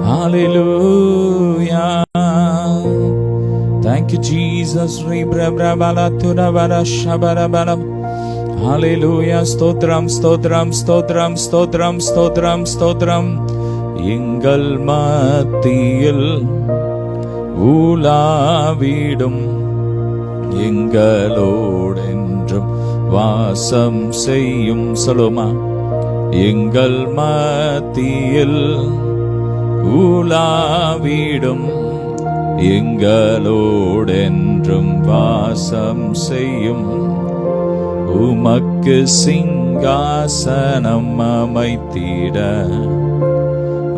Hallelujah. Thank you, Jesus. Hallelujah. Stotram, stotram, stotram, stotram, stotram, stotram. எங்கள் மத்தியில் உலாவிடும் எங்களோடென்றும் வாசம் செய்யும். சொல்லுமா, எங்கள் மத்தியில் உலாவிடும் எங்களோடென்றும் வாசம் செய்யும். உமக்கு சிங்காசனம் அமைத்திட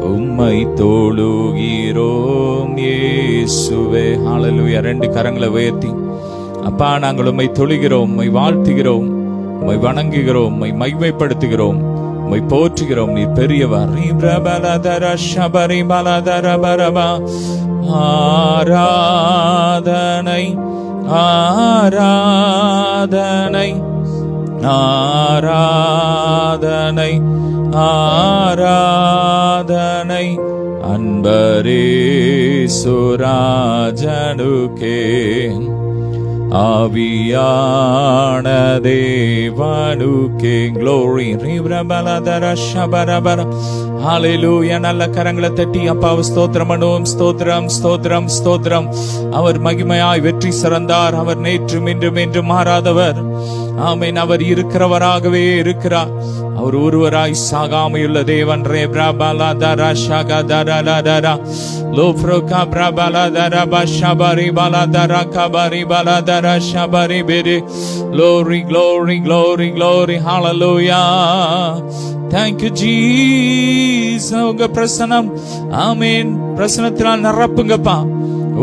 உம்மை தொழுகிறோம் இயேசுவே. ஹல்லேலூயா. ரெண்டு கரங்களை உயர்த்தி, அப்பா, நாங்கள் உம்மை தொழுகிறோம், உம்மை வாழ்த்துகிறோம், உம்மை வணங்குகிறோம், உம்மை மகிமைப்படுத்துகிறோம், உம்மை போற்றுகிறோம். நீ பெரியவர். ஆராதனை ஆராதனை ஆராதனை ஆராதனை அன்பரேசுராஜனுக்கே, ஆவியான தேவனுக்கே. Glory. ஹல்லேலூயா. நல்ல கரங்களை தட்டி அப்பாவை ஸ்தோத்திரம் பண்ணுவோம். ஸ்தோத்திரம், ஸ்தோத்திரம், ஸ்தோத்திரம். அவர் மகிமையாய் வெற்றி சிறந்தார். அவர் நேற்றும் இன்றும் என்றும் மாறாதவர். ஆமென். அவர் இருக்கிறவராகவே இருக்கிறார். அவர் ஒருவராய் சாகாமையுள்ள தேவன். ரே பிரபலா தரா ஷகா தரா தரா லோப்ரோகா பிரபலா தரா பஷபரி பலா தரா கபரி பலா தரா ஷபரி பெரி. Glory, glory, glory, glory. Hallelujah. Thank you, Jesus. உங்க பிரசனம், ஆமென், பிரசனத்தினால் நிரப்புங்கப்பா.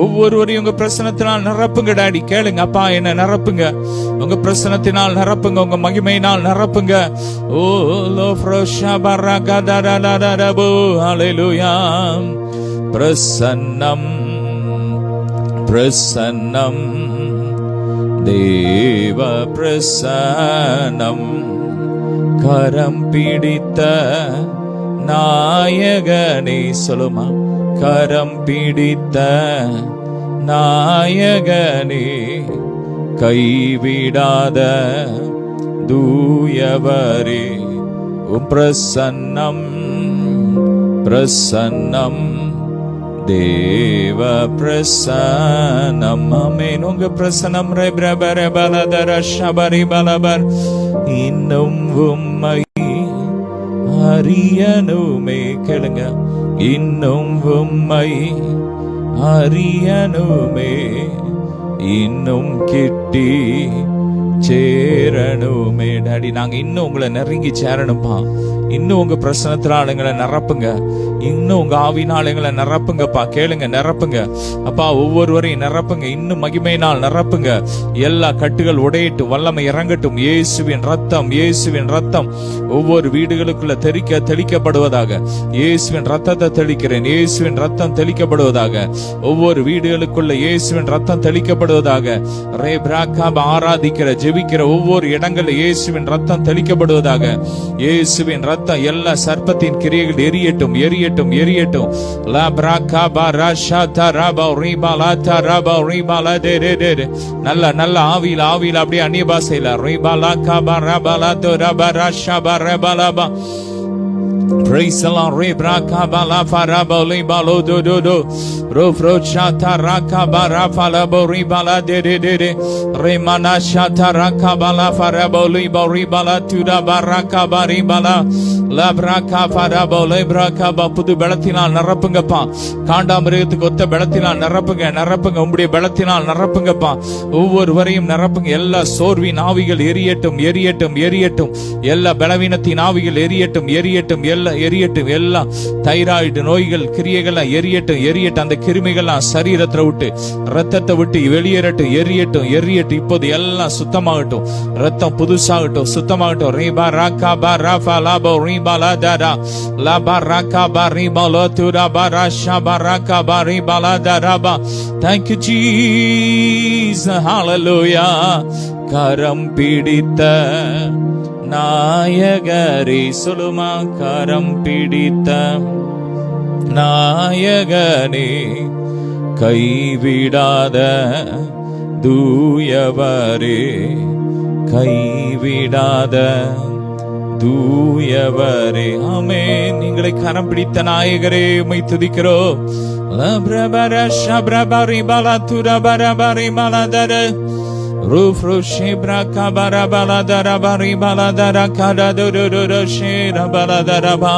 ஒவ்வொருவரையும் உங்க பிரசனத்தினால் நிரப்புங்க டாடி. கேளுங்க, அப்பா என்ன நிரப்புங்க, உங்க பிரசனத்தினால் நிரப்புங்க, உங்க மகிமையினால் நிரப்புங்க. ஓ லோ ஃப்ரோஷா பரகா தரலரபோ. ஹல்லேலூயா. பிரசன்னம், பிரசன்னம், தேவ பிரசன்னம், கரம் பிடித்த நாயகனே. சொல்லுமா, கரம் பிடித்த நாயகனே, கைவிடாத தூயவரே. உம் பிரசன்னம், பிரசன்னம், தேவ பிரசன்னம். ஆமென். உங்க பிரசன்னம் ரே பிரபர பலதர ஷபரி பலபர். இன்னும் உம்மை அறியனுமே. கேளுங்க, இன்னும் உம்மை அறியனுமே, இன்னும் கிட்டி சேரணுமே. டாடி, நாங்க இன்னும் உங்களை நெருங்கி சேரணும்பா. இன்னும் உங்க பிரசனத்தினால எங்களை நிரப்புங்க, இன்னும் உங்க ஆவினால் எங்களை நிரப்புங்கப்பா. கேளுங்க, நிரப்புங்க அப்பா, ஒவ்வொருவரையும் நிரப்புங்க, இன்னும் மகிமையினால் நிரப்புங்க. எல்லா கட்டுகள் உடையட்டும், வல்லமை இறங்கட்டும். இயேசுவின் ரத்தம், இயேசுவின் ரத்தம் ஒவ்வொரு வீடுகளுக்குள்ள தெளிக்கப்படுவதாக. இயேசுவின் ரத்தத்தை தெளிக்கிறேன், இயேசுவின் ரத்தம் தெளிக்கப்படுவதாக. ஒவ்வொரு வீடுகளுக்குள்ள இயேசுவின் ரத்தம் தெளிக்கப்படுவதாக. ரே பிராக்காப ஆராதிக்கிற ஜெபிக்கிற ஒவ்வொரு இடங்களில் இயேசுவின் ரத்தம் தெளிக்கப்படுவதாக. இயேசுவின் ரத்தம் எல்லா சர்ப்பத்தின் கிரியைகள் எரியட்டும், எரியட்டும், எரியட்டும். லா பிராக்காப ராஷாதா ராபா ரீபாலா தராபா ரீபாலா டே டே டே. நல்ல நல்ல ஆவியில் ஆவியில் அப்படியே அந்நிய பாஷையில ரீபாலா காபா ராபாலா தோ Rafah ராஷாபா ரபாலாபா. Praise the Lord. Rebraka bala farabo libalo do do do. Rofro chata raka bara falabo ribala de de de de. Remana chata raka bala farabo libo ribala tuda baraka baribala. Labraka farabo lebraka ba. புது பலத்தினால் நிரப்புங்கப்பா. காண்டாமிருகத்துக்கு ஒத்த பலத்தினால் நிரப்புங்க, நிரப்புங்க. உம்முடைய பலத்தினால் நிரப்புங்கப்பா. ஒவ்வொருவரையும் நிரப்புங்க. எல்லா சோர்வின் ஆவிகள் எரியட்டும், எரியட்டும், எரியட்டும். எல்லா பலவீனத்தின் ஆவிகள் எரியட்டும், எரியட்டும், எல்லாம் எரியட்டும். எல்லாம் தைராய்டு நோய்கள் கிரியைகள் எரியட்டும், எரியட்டும். அந்த கிருமிகள்லாம் சரீரத்தை விட்டு, ரத்தத்தை விட்டு வெளியேறட்டும், எரியட்டும், எரியட்டும். இப்போது எல்லாம் சுத்தமாகட்டும், ரத்தம் புதுசாகட்டும், சுத்தமாகட்டும். ரீபா ராக்கா பா ராஃபா லாபோ ரீபா லா தாரா லாபா ராக்கா பா ரீபா லோ துரா பா ராஷா பா ராக்கா பா ரீபா லா தாராபா. Thank you, Jesus. Hallelujah. கரம் பிடித்த நாயகரே. சொல்லுமா, கரம் பிடித்த நாயகனே கைவிடாத தூயவரே கைவிடாத தூயவரே. ஆமென். நீங்களை கரம் பிடித்த நாயகரே உம்மை துதிக்கிறோம். லப்ரபர ஷப்ரபரி பலதுர பரபரி மலதர ரூஃப்ரு ஷிப்ரா கபர பலதர பரி பலதர கடதுருரு ஷேர பலதரபா.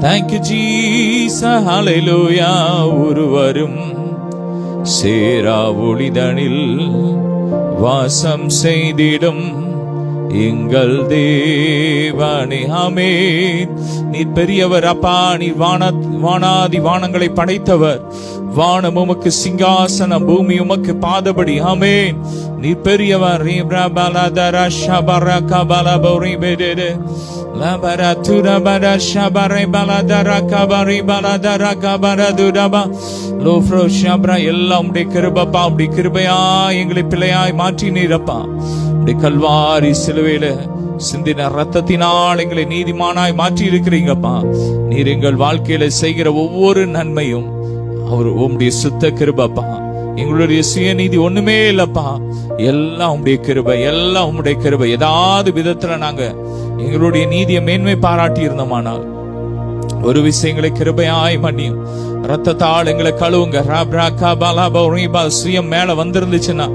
Thank you Jesus. Hallelujah. ஒருவரும் சேரா ஒளிதனில் வாசம் செய்திடும் எங்கள் தேவனே. ஆமென். நீர் பெரியவர் அப்பா. நீர் வானாதி வானங்களை படைத்தவர். வானம் உமக்கு சிங்காசனம், பூமி உமக்கு பாதபடி. ஆமென். நீர் பெரியவர். எல்லாம் உடைய கிருபப்பா. உடைய கிருபையா எங்களை பிள்ளையாய் மாற்றி நீரப்பா. கல்வாரி சிலுவையில சிந்தின ரத்தத்தினால் எங்களை நீதிமானாய் மாற்றி இருக்கிறீங்கப்பா. நீர் எங்கள் வாழ்க்கையில செய்கிற ஒவ்வொரு நன்மையும் அவர் உம்முடைய சுத்த கிருபப்பா. எங்களுடைய சுயநீதி ஒண்ணுமே இல்லப்பா. எல்லாம் உம்முடைய கிருபை, எல்லாம் உம்முடைய கிருபை. ஏதாவது விதத்துல நாங்க எங்களுடைய நீதியை மேன்மை பாராட்டி இருந்தோமானால் ஒரு விஷயங்களை கிருபையாய் மன்னியும். ரத்தத்தால் எங்களை கழுவுங்க. சுயம் மேல வந்திருந்துச்சுன்னா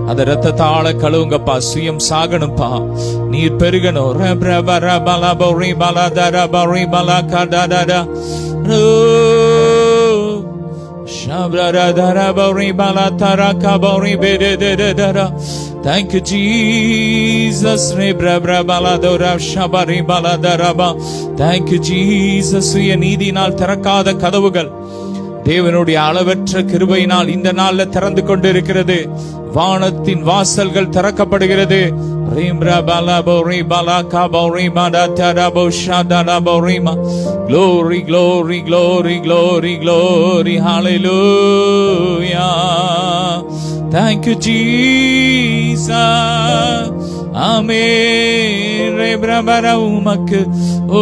அத ரத்தத்தால கழுவுங்கப்பா. சுயம் சாகணும்பா. நீர் பெருகணும். Thank you Jesus. Thank you Jesus. சுய நீதியினால் திறக்காத கதவுகள் தேவனுடைய அளவற்ற கிருபையினால் இந்த நாள்ல திறந்து கொண்டிருக்கிறது. வானத்தின் வாசல்கள் திறக்கப்படுகிறது. Glory, glory, glory, glory, glory. Hallelujah. Thank you Jesus. Amen. உமக்கு ஓ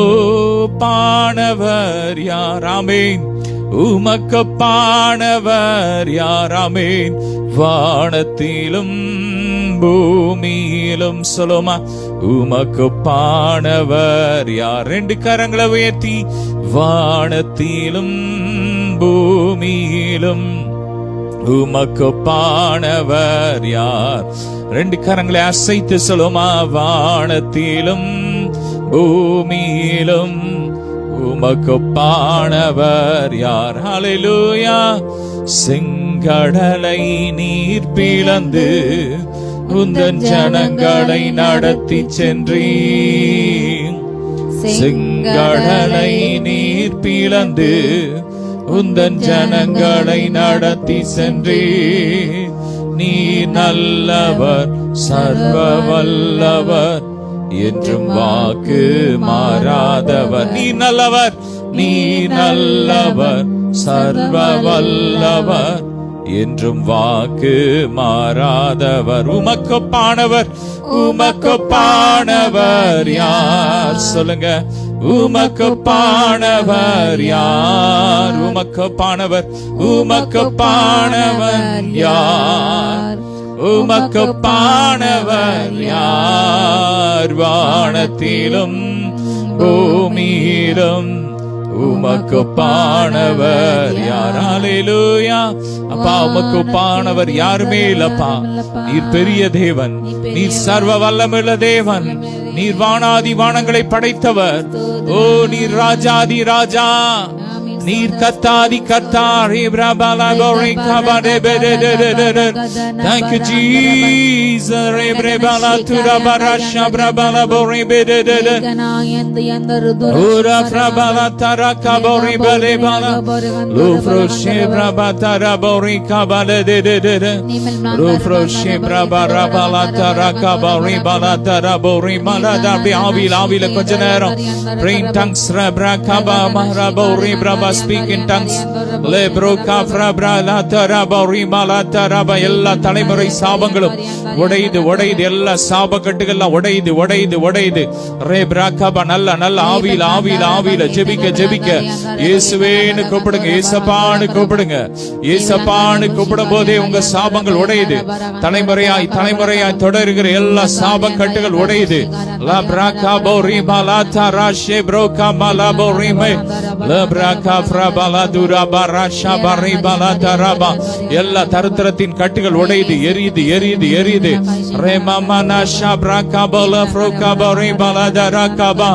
பானவர் யார்? ஆமென். உமக்கு பானவர் யார்? ஆமென். வானத்திலும் பூமியிலும் சொல்லுமா உமக்கு பானவர் யார்? ரெண்டு கரங்களை உயர்த்தி வானத்திலும் பூமியிலும் உமக்கு பானவர் யார்? ரெண்டு கரங்களை அசைத்து சொல்லுமா வானத்திலும் பூமியிலும் உமக்கு பானவர் யார்? ஹல்லேலூயா. செங்கடலை நீர் பிளந்து உந்தன் ஜனங்களை நடத்தி சென்றீர். செங்கடலை நீர் பிளந்து உந்தன் ஜனங்களை நடத்தி சென்றீர். நீ நல்லவர் சர்வ வல்லவர் என்றும் வாக்கு மாறாதவர். நீ நல்லவர், நீ நல்லவர் சர்வ வல்லவர் என்றும் வாக்கு மாறாதவர். உமக்கு பானவர், உமக்கு பானவர் யார்? சொல்லுங்க. உமக்கு பானவர் யார்? உமக்கு பானவர், உமக்கு பானவர் யார்? உமக்கு பானவர் யார்? வானத்திலும் பூமியிலும் உமக்கு பானவர் யார்? ஹல்லேலூயா. அப்பா, உமக்கு பானவர் யாருமே இல்லப்பா. நீர் பெரிய தேவன், நீர் சர்வ வல்லமுள்ள தேவன், நீர் வானாதி வானங்களை படைத்தவர். ஓ, நீர் ராஜாதி ராஜா, நீர் கத்தாதி Kartar. Thank you Jesus. Ura frabala taraka bori bale bala lufro shebra batara bori kabale de de de de lufro shebra bara bala taraka bori bala tara bori mala da bi avila கொஞ்ச நேரம் brain tongues rabra kaba mahra bori braba speak in tongues. Lebroka frabra la taraba rima la taraba எல்லா தலைமுறை சாபங்களும் உடையுது உடையுது, எல்லா சாப கட்டுகள் உடையுது உடையுது உடையுது. ரேப்ராகபா நல்ல நல்ல ஆவியில ஆவியில ஆவியில ஜெபிக்க ஜெபிக்க இயேசுவேன்னு கூப்பிடுங்க, இயேசப்பான்னு கூப்பிடுங்க. இயேசப்பான்னு கூப்பிடும் போதே உங்க சாபங்கள் உடையுது. தலைமுறையாய் தலைமுறையாய் தொடர்கிற எல்லா சாப கட்டுகள் உடையுது. லா பிராகபோ ரிமா லா தாரா ஷேப்ரோகா மலாபோ ரிமே லா பிராகா ஃப்ரபலா துராபா ராஷா பரிபலா தராபா எல்லா தரித்திரத்தின் கட்டுகள் உடையுது, எரியுது எரியுது எரியுது. ரேமமனா ஷாப்ராகபோல ஃப்ரோகபோ ரிபலா தராகபா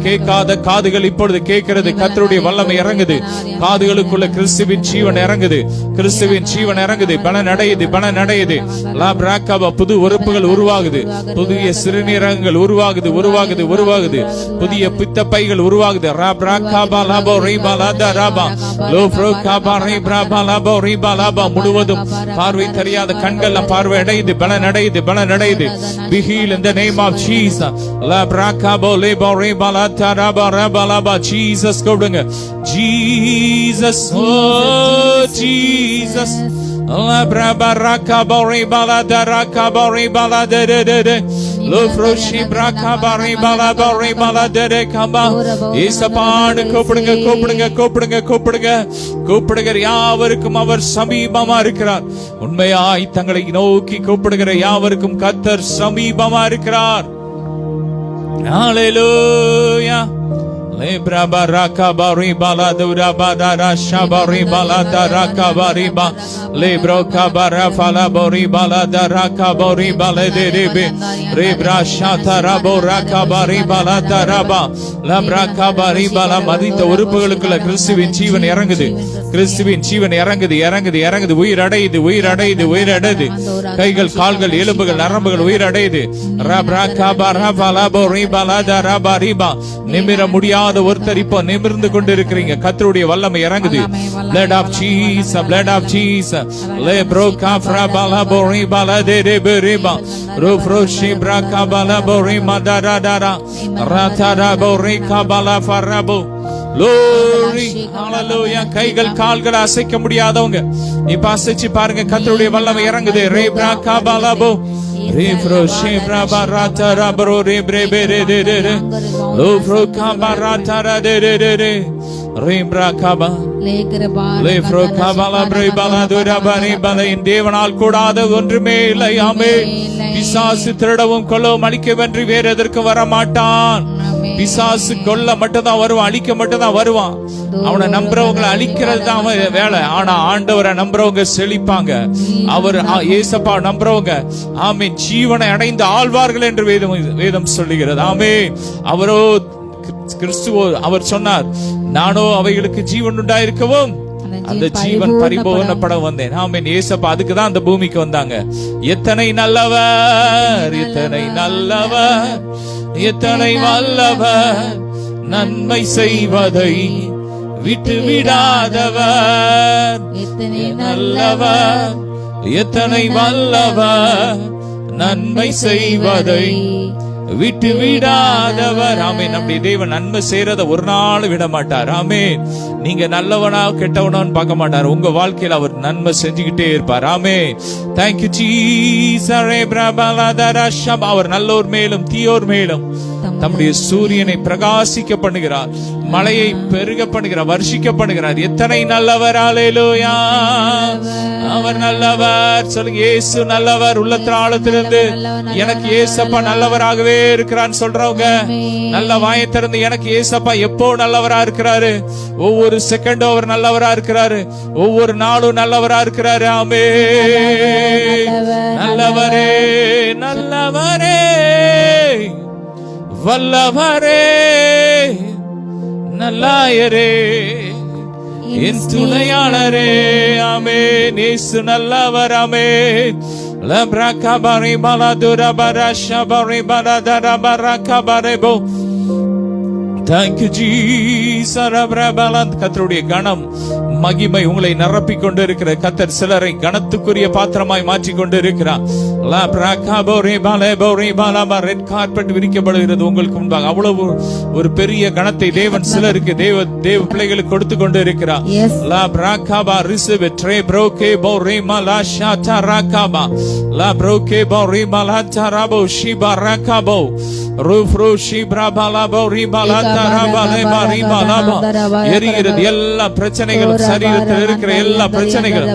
கேட்காத காதுகள் இப்பொழுது கேட்கிறது. கர்த்தருடைய வல்லமை இறங்குது, காதுகளுக்குள்ள கிறிஸ்துவின் ஜீவன் இறங்குது, கிறிஸ்துவின் ஜீவன் இறங்குது. பலன் அடையுது பலன் அடையுது. லா பிராகபா புது உறுப்புகள் உருவாகுது, புதிய சிறுநீரகங்கள் உருவாகுது உருவாகுது உருவாகுது, புதிய பித்தப்பைகள் உருவாகுது. ரா பிராகபா லாபோ ரிபா லா தராபா லோ ஃப்ரோகபா ரிபா லாபோ ரிபா லாபா முழுவதும் பார்வை தெரியாத கண்கள் பார்வை அடையுது, பலன் அடையுது பலன் அடையுது. Be healed in the name of Jesus. La brakabo lebo reba la taraba reba laba Jesus கூடுங்க. Jesus oh Jesus. La braba rakabo reba la darakabo reba la de de de de. Lo froshi brakabo reba la reba la de de kaba. இயேசுபான்னு கூப்பிடுங்க கூப்பிடுங்க கூப்பிடுங்க கூப்பிடுங்க கூப்பிடுகிற யாவருக்கும் அவர் சமீபமா இருக்கிறார். உண்மையாய் தங்களை நோக்கி கூப்பிடுகிற யாவருக்கும் கர்த்தர் சமீபமா இருக்கிறார். ஹalleluya. Lebra baraka bari bala dura badara shabari bala daraka bari ba lebro kabara fala bari bala daraka bari bala derebe rebra shatara boraka bari bala daraba labra kabari bala மதித்த உறுப்புகளுக்குள்ள கிறிஸ்துவின் ஜீவன் இறங்குது, கிறிஸ்துவின் ஜீவன் இறங்குது இறங்குது இறங்குது. உயிர் அடையுது உயிர் அடையுது உயிர் அடையுது. கைகள் கால்கள் எலும்புகள் நரம்புகள் உயிர் அடையுது. ரப்ரா கபரா ஃபலா பரி பலா தரபா ரிபா நிமிர முடியாத ஒருத்தர் இப்போ நிமிர்ந்து கொண்டிருக்கிறீங்க. கர்த்தருடைய வல்லமை இறங்குது. blood of Jesus blood of Jesus le broka fra bala bori bala de de beriba ro froshi braka bala bori madara dara ratara bori kabala farabo glory hallelujah. கைகள் கால்கள் அசைக்க முடியாதவங்க இப்ப அசைச்சு பாருங்க, கர்த்தருடைய வல்லமை இறங்குது. ரே braka bala bo re froshi braba ratara bro re bre re de de de lo fro kabarata de de de de ரீம்ராகபா லேப்ரோகபலா Prabala துரபனி பலையின் தேவனால் கூடாத ஒன்றுமே இல்லை. ஆமென். பிசாசு திருடவும் கொல்லவும் அழிக்கவென்று வேறு எதற்கு வர மாட்டான். பிசாசு கொல்ல மட்டும்தான் வருவான், அழிக்க மட்டும்தான் வருவான். அவனை நம்புறவங்களை அழிக்கிறது தான் அவன் வேலை. ஆனா ஆண்டவரை நம்புறவங்க செழிப்பாங்க. அவர் ஏசப்பா நம்புறவங்க ஆமென் ஜீவனை அடைந்து ஆழ்வார்கள் என்று வேதம் சொல்லுகிறது. ஆமென். அவரோ கிறிஸ்துவோ அவர் சொன்னார், நானோ அவைகளுக்கு ஜீவன் உண்டாயிருக்கவும் அந்த ஜீவன் பரிபூரணப்பட வந்தேன். ஆமென். ஏசப்பா அதுக்குதான் அந்த பூமிக்கு வந்தாங்க. எத்தனை நல்லவர் எத்தனை நல்லவர் எத்தனை வல்லவர் நன்மை செய்வதை விட்டு விடாதவர். எத்தனை நல்லவர் எத்தனை வல்லவர் நன்மை செய்வதை விட்டு விடாதவர். ஆமென். நம்முடைய தேவன் நன்மை செய்யறத ஒரு நாள் விட மாட்டார். ஆமென். நீங்க நல்லவனா கெட்டவனான்னு பார்க்க மாட்டார். உங்க வாழ்க்கையில அவர் நன்மை செஞ்சுக்கிட்டே இருப்பார். ஆமென். Thank you Jesus. அவர் நல்லோர் மேலும் தீயோர் மேலும் தம்முடைய சூரியனை பிரகாசிக்க பண்ணுகிறார், மழையை பெருக பண்ணுகிறார், வர்ஷிக்க பண்ணுகிறார். எத்தனை நல்லவர். ஹalleluya. அவர் நல்லவர். சொல்லுங்க, இயேசு நல்லவர். உள்ளத்தின் ஆழத்திலிருந்து எனக்கு இயேசப்பா நல்லவராகவே இருக்கிறான்னு சொல்றவங்க நல்ல வாயை திறந்து எனக்கு இயேசப்பா எப்போ நல்லவரா இருக்கிறாரு, ஒவ்வொரு செகண்டும் அவர் நல்லவரா இருக்கிறாரு, ஒவ்வொரு நாளும் நல்லவரா இருக்கிறாரு. ஆமென். நல்லவரே நல்லவரே வல்லவரே நல்லாயரே என் துணையாளரே. ஆமென். இயேசு நல்லவர். ஆமென். லப்ரகபரி பலதுர பரஷபரி பலதர பரகபரிபோ Thank you Jesus. கர்த்தருடைய கணம் மகிமை உங்களை நிரப்பிக் கொண்டு இருக்கிற கர்த்தர் சிலரை கணத்துக்குரிய பாத்திரமாய் மாற்றிக் கொண்டு இருக்கிறார். ரெட் கார்பெட் விரிக்கப்படுகிறது உங்களுக்கு முன்பாக. அவ்வளவு ஒரு பெரிய கணத்தை தேவன் சிலருக்கு தேவ பிள்ளைகளுக்கு கொடுத்து கொண்டு இருக்கிறார். லா பிராகாபா ரிசீவ் ட்ரே ப்ரோகே பௌரிமா லா ஷாட்டா ராகாபா லா ப்ரோகே பௌரிமா லா தராபோ ஷிபா ராகாபோ ரூஃப்ரூ ஷிப்ரா பாலா பௌரிமா லா தராபா லேபா ரிபா லாபா. எரிகிறது எல்லா பிரச்சனைகளும், சரீரத்தில் இருக்கிற எல்லா பிரச்சனைகளும்,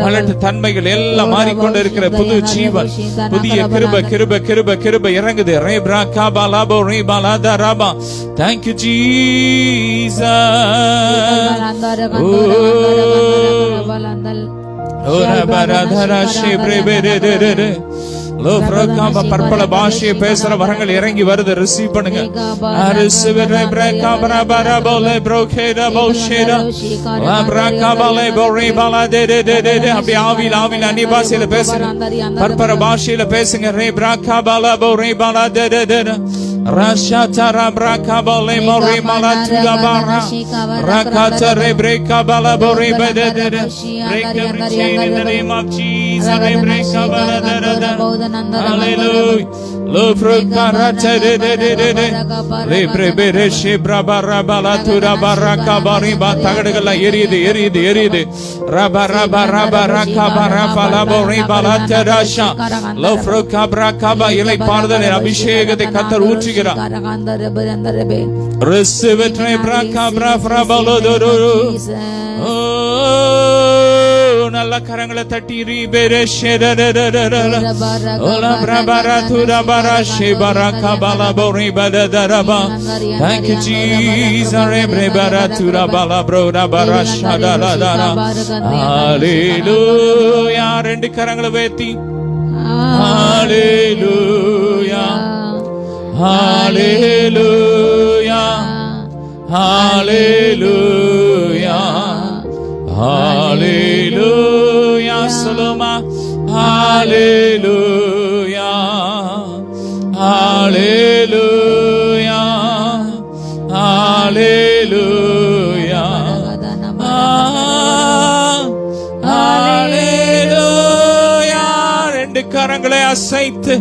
மலட்டு தன்மைகள் எல்லாம் மாறிக்கொண்டு இருக்கிற புது ஜீவன், புதிய கிருப கிருப கிருப கிருப இறங்குது. ரேப்ரா காபா லாபோ ரிபா லா தராபா. Thank you Jesus. பற்பல பாஷையை பேசுற வரங்கள் இறங்கி வருது. ரிசீவ் பண்ணுங்க. அப்படி ஆவியில் அந்நிய பாஷையில பேசுங்க, பற்பல பாஷையில பேசுங்க. ரே பிராகா பாலா போ ரே பாலா தே தே தே Rashatara brakabale mori malatuda bara rakata rebrekabala bori bedede. Break every chain in the name of Jesus. Rebrekabala da. Hallelujah. Lofrukaracha de lebrebere shebrabara balatura barakabari batagala eride eride eride rabaraba rabarakabara falabori balatarasha lofrukabrakaba இலை பாடுதல் அபிஷேகத்தை கர்த்தர் ஊற்றுகிறார். Receive it, rebrakabra frabalodoro. நல்ல கரங்களை தட்டி ரீபெரே ஷெரரரரர ஓலா பிரபரா துரபரா ஷெபரா கபலா போரி பததரபா. Thank you Jesus. ரெப்ரபரா துரபலா ப்ரோரபரா ஷடலதரா. ஹalleluya. ரெண்டு கரங்களை உயர்த்தி ஹalleluya ஹalleluya ஹalleluya Hallelujah, Saloma. Hallelujah, Hallelujah, Hallelujah, Hallelujah. ரெண்டு கரங்களை அசைத்து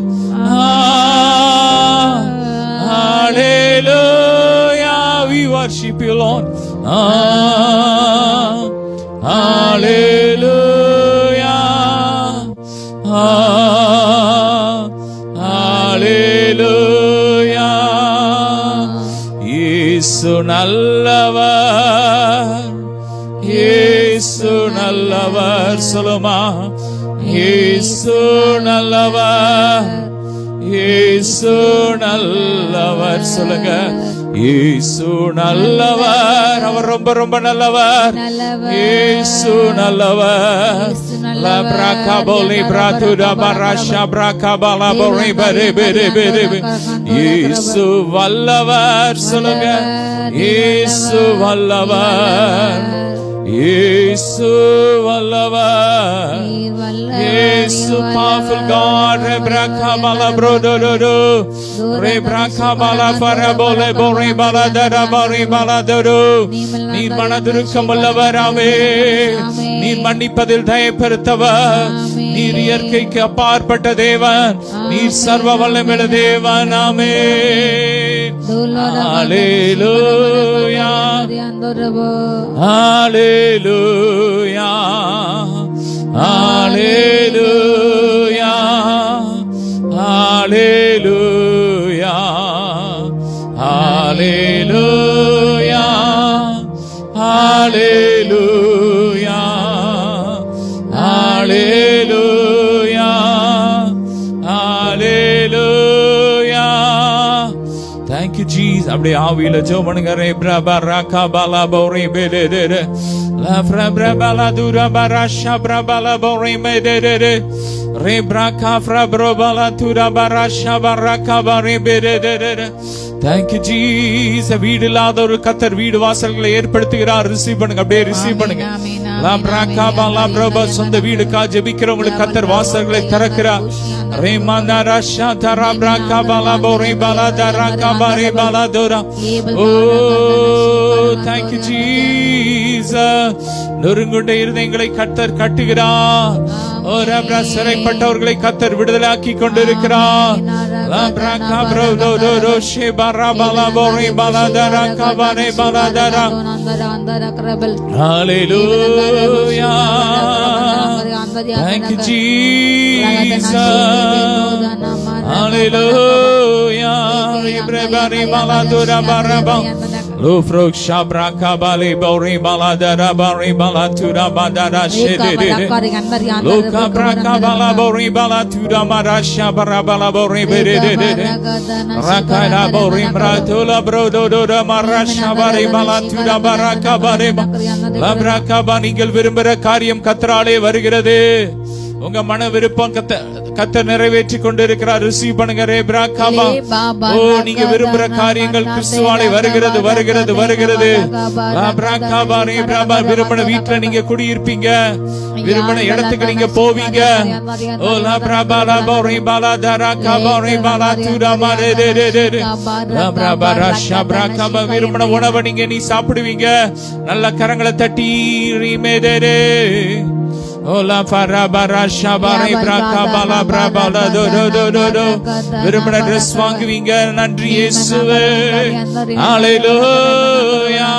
Hallelujah. We worship you, Lord. Hallelujah, Hallelujah. Yesu நல்லவர், Yesu நல்லவர். சொல்லுமா, Yesu நல்லவர், Yesu நல்லவர். சொல்லுங்க, இயேசு நல்லவர். அவர் ரொம்ப ரொம்ப நல்லவர். இயேசு நல்லவர். லா பிரகாபோலி பிரதுடா பராஷா பிரகாபலா போரி பரே பரே பரே. இயேசு வல்லவர். சொல்லுங்க, இயேசு வல்லவர், இயேசு வல்லவர். இயேசு powerful God. Rebrakabala brododo Rebrakabala parabole bore baladara bore baladoro. நீர் மனதுருக்கம் உள்ளவராமே, நீர் மன்னிப்பதில் தயப்பெருத்தவர், நீர் இயற்கைக்கு அப்பாற்பட்ட தேவன், நீர் சர்வ வல்லமையுள்ள தேவன். ஆமென். ஹalleluya ஹalleluya ஹalleluya ஹalleluya ஹalleluya ஹalleluya ஹalleluya ஹalleluya. Thank you Jesus. அப்படியே ஆவியில ஜெபம் பண்ணுங்க. ரேப்ரா பராகா பாலா போரி பெடெடெ லா ஃப்ரப்ரா பாலா துரா பராஷா பிரபாலா போரி மெடெடெ ரேப்ரா காஃப்ரா ப்ரோபாலா Tura பராஷா பராகா Pari பெடெடெ. Thank you Jesus. வீடு இல்லாத ஒரு கர்த்தர் வீடு வாசல்களை ஏற்படுத்துகிறார். ரிசீவ் பண்ணுங்க. அப்படியே ரிசீவ் பண்ணுங்க. சொந்த வீடுக்கா ஜெபிக்கிறவங்களுக்கு கர்த்தர் வாசல்களை திறக்கிறார். Thank you, Jesus. நொறுங்குண்ட இருதயங்களை கர்த்தர் கட்டுகிறார். சிறைப்பட்டவர்களை கர்த்தர் விடுதலாக்கி கொண்டிருக்கிறார். Hallelujah. Thank you, Jesus. Hallelujah. Everybody maladura baraba. Lufruk shabra kabali bori baladara bari balatura badara shedede. Luka brakabala bori balatura marasha barabala bori bedede. Rakara bori mratula brododora marasha bari balatura baraka bari. Labraka நீங்கள் விரும்புகிற காரியம் கர்த்தராலே வருகிறது. உங்க மன விருப்பம் கர்த்தர் நிறைவேற்றி கொண்டிருக்கிறார். ரிசீவ் பண்ணுங்க. நீங்க விரும்புற காரியங்கள் கிறிஸ்துவாலே வருகிறது வருகிறது வருகிறது. விரும்பின வீட்டுல நீங்க குடியிருப்பீங்க. விரும்பின இடத்துக்கு நீங்க போவீங்க. விரும்பின உணவை நீ சாப்பிடுவீங்க. நல்ல கரங்களை தட்டி Ola farabara shabare brakabala brabala do do do do do. விரும்பின ட்ரெஸ் வாங்குவீங்க. நன்றி இயேசுவே. Hallelujah.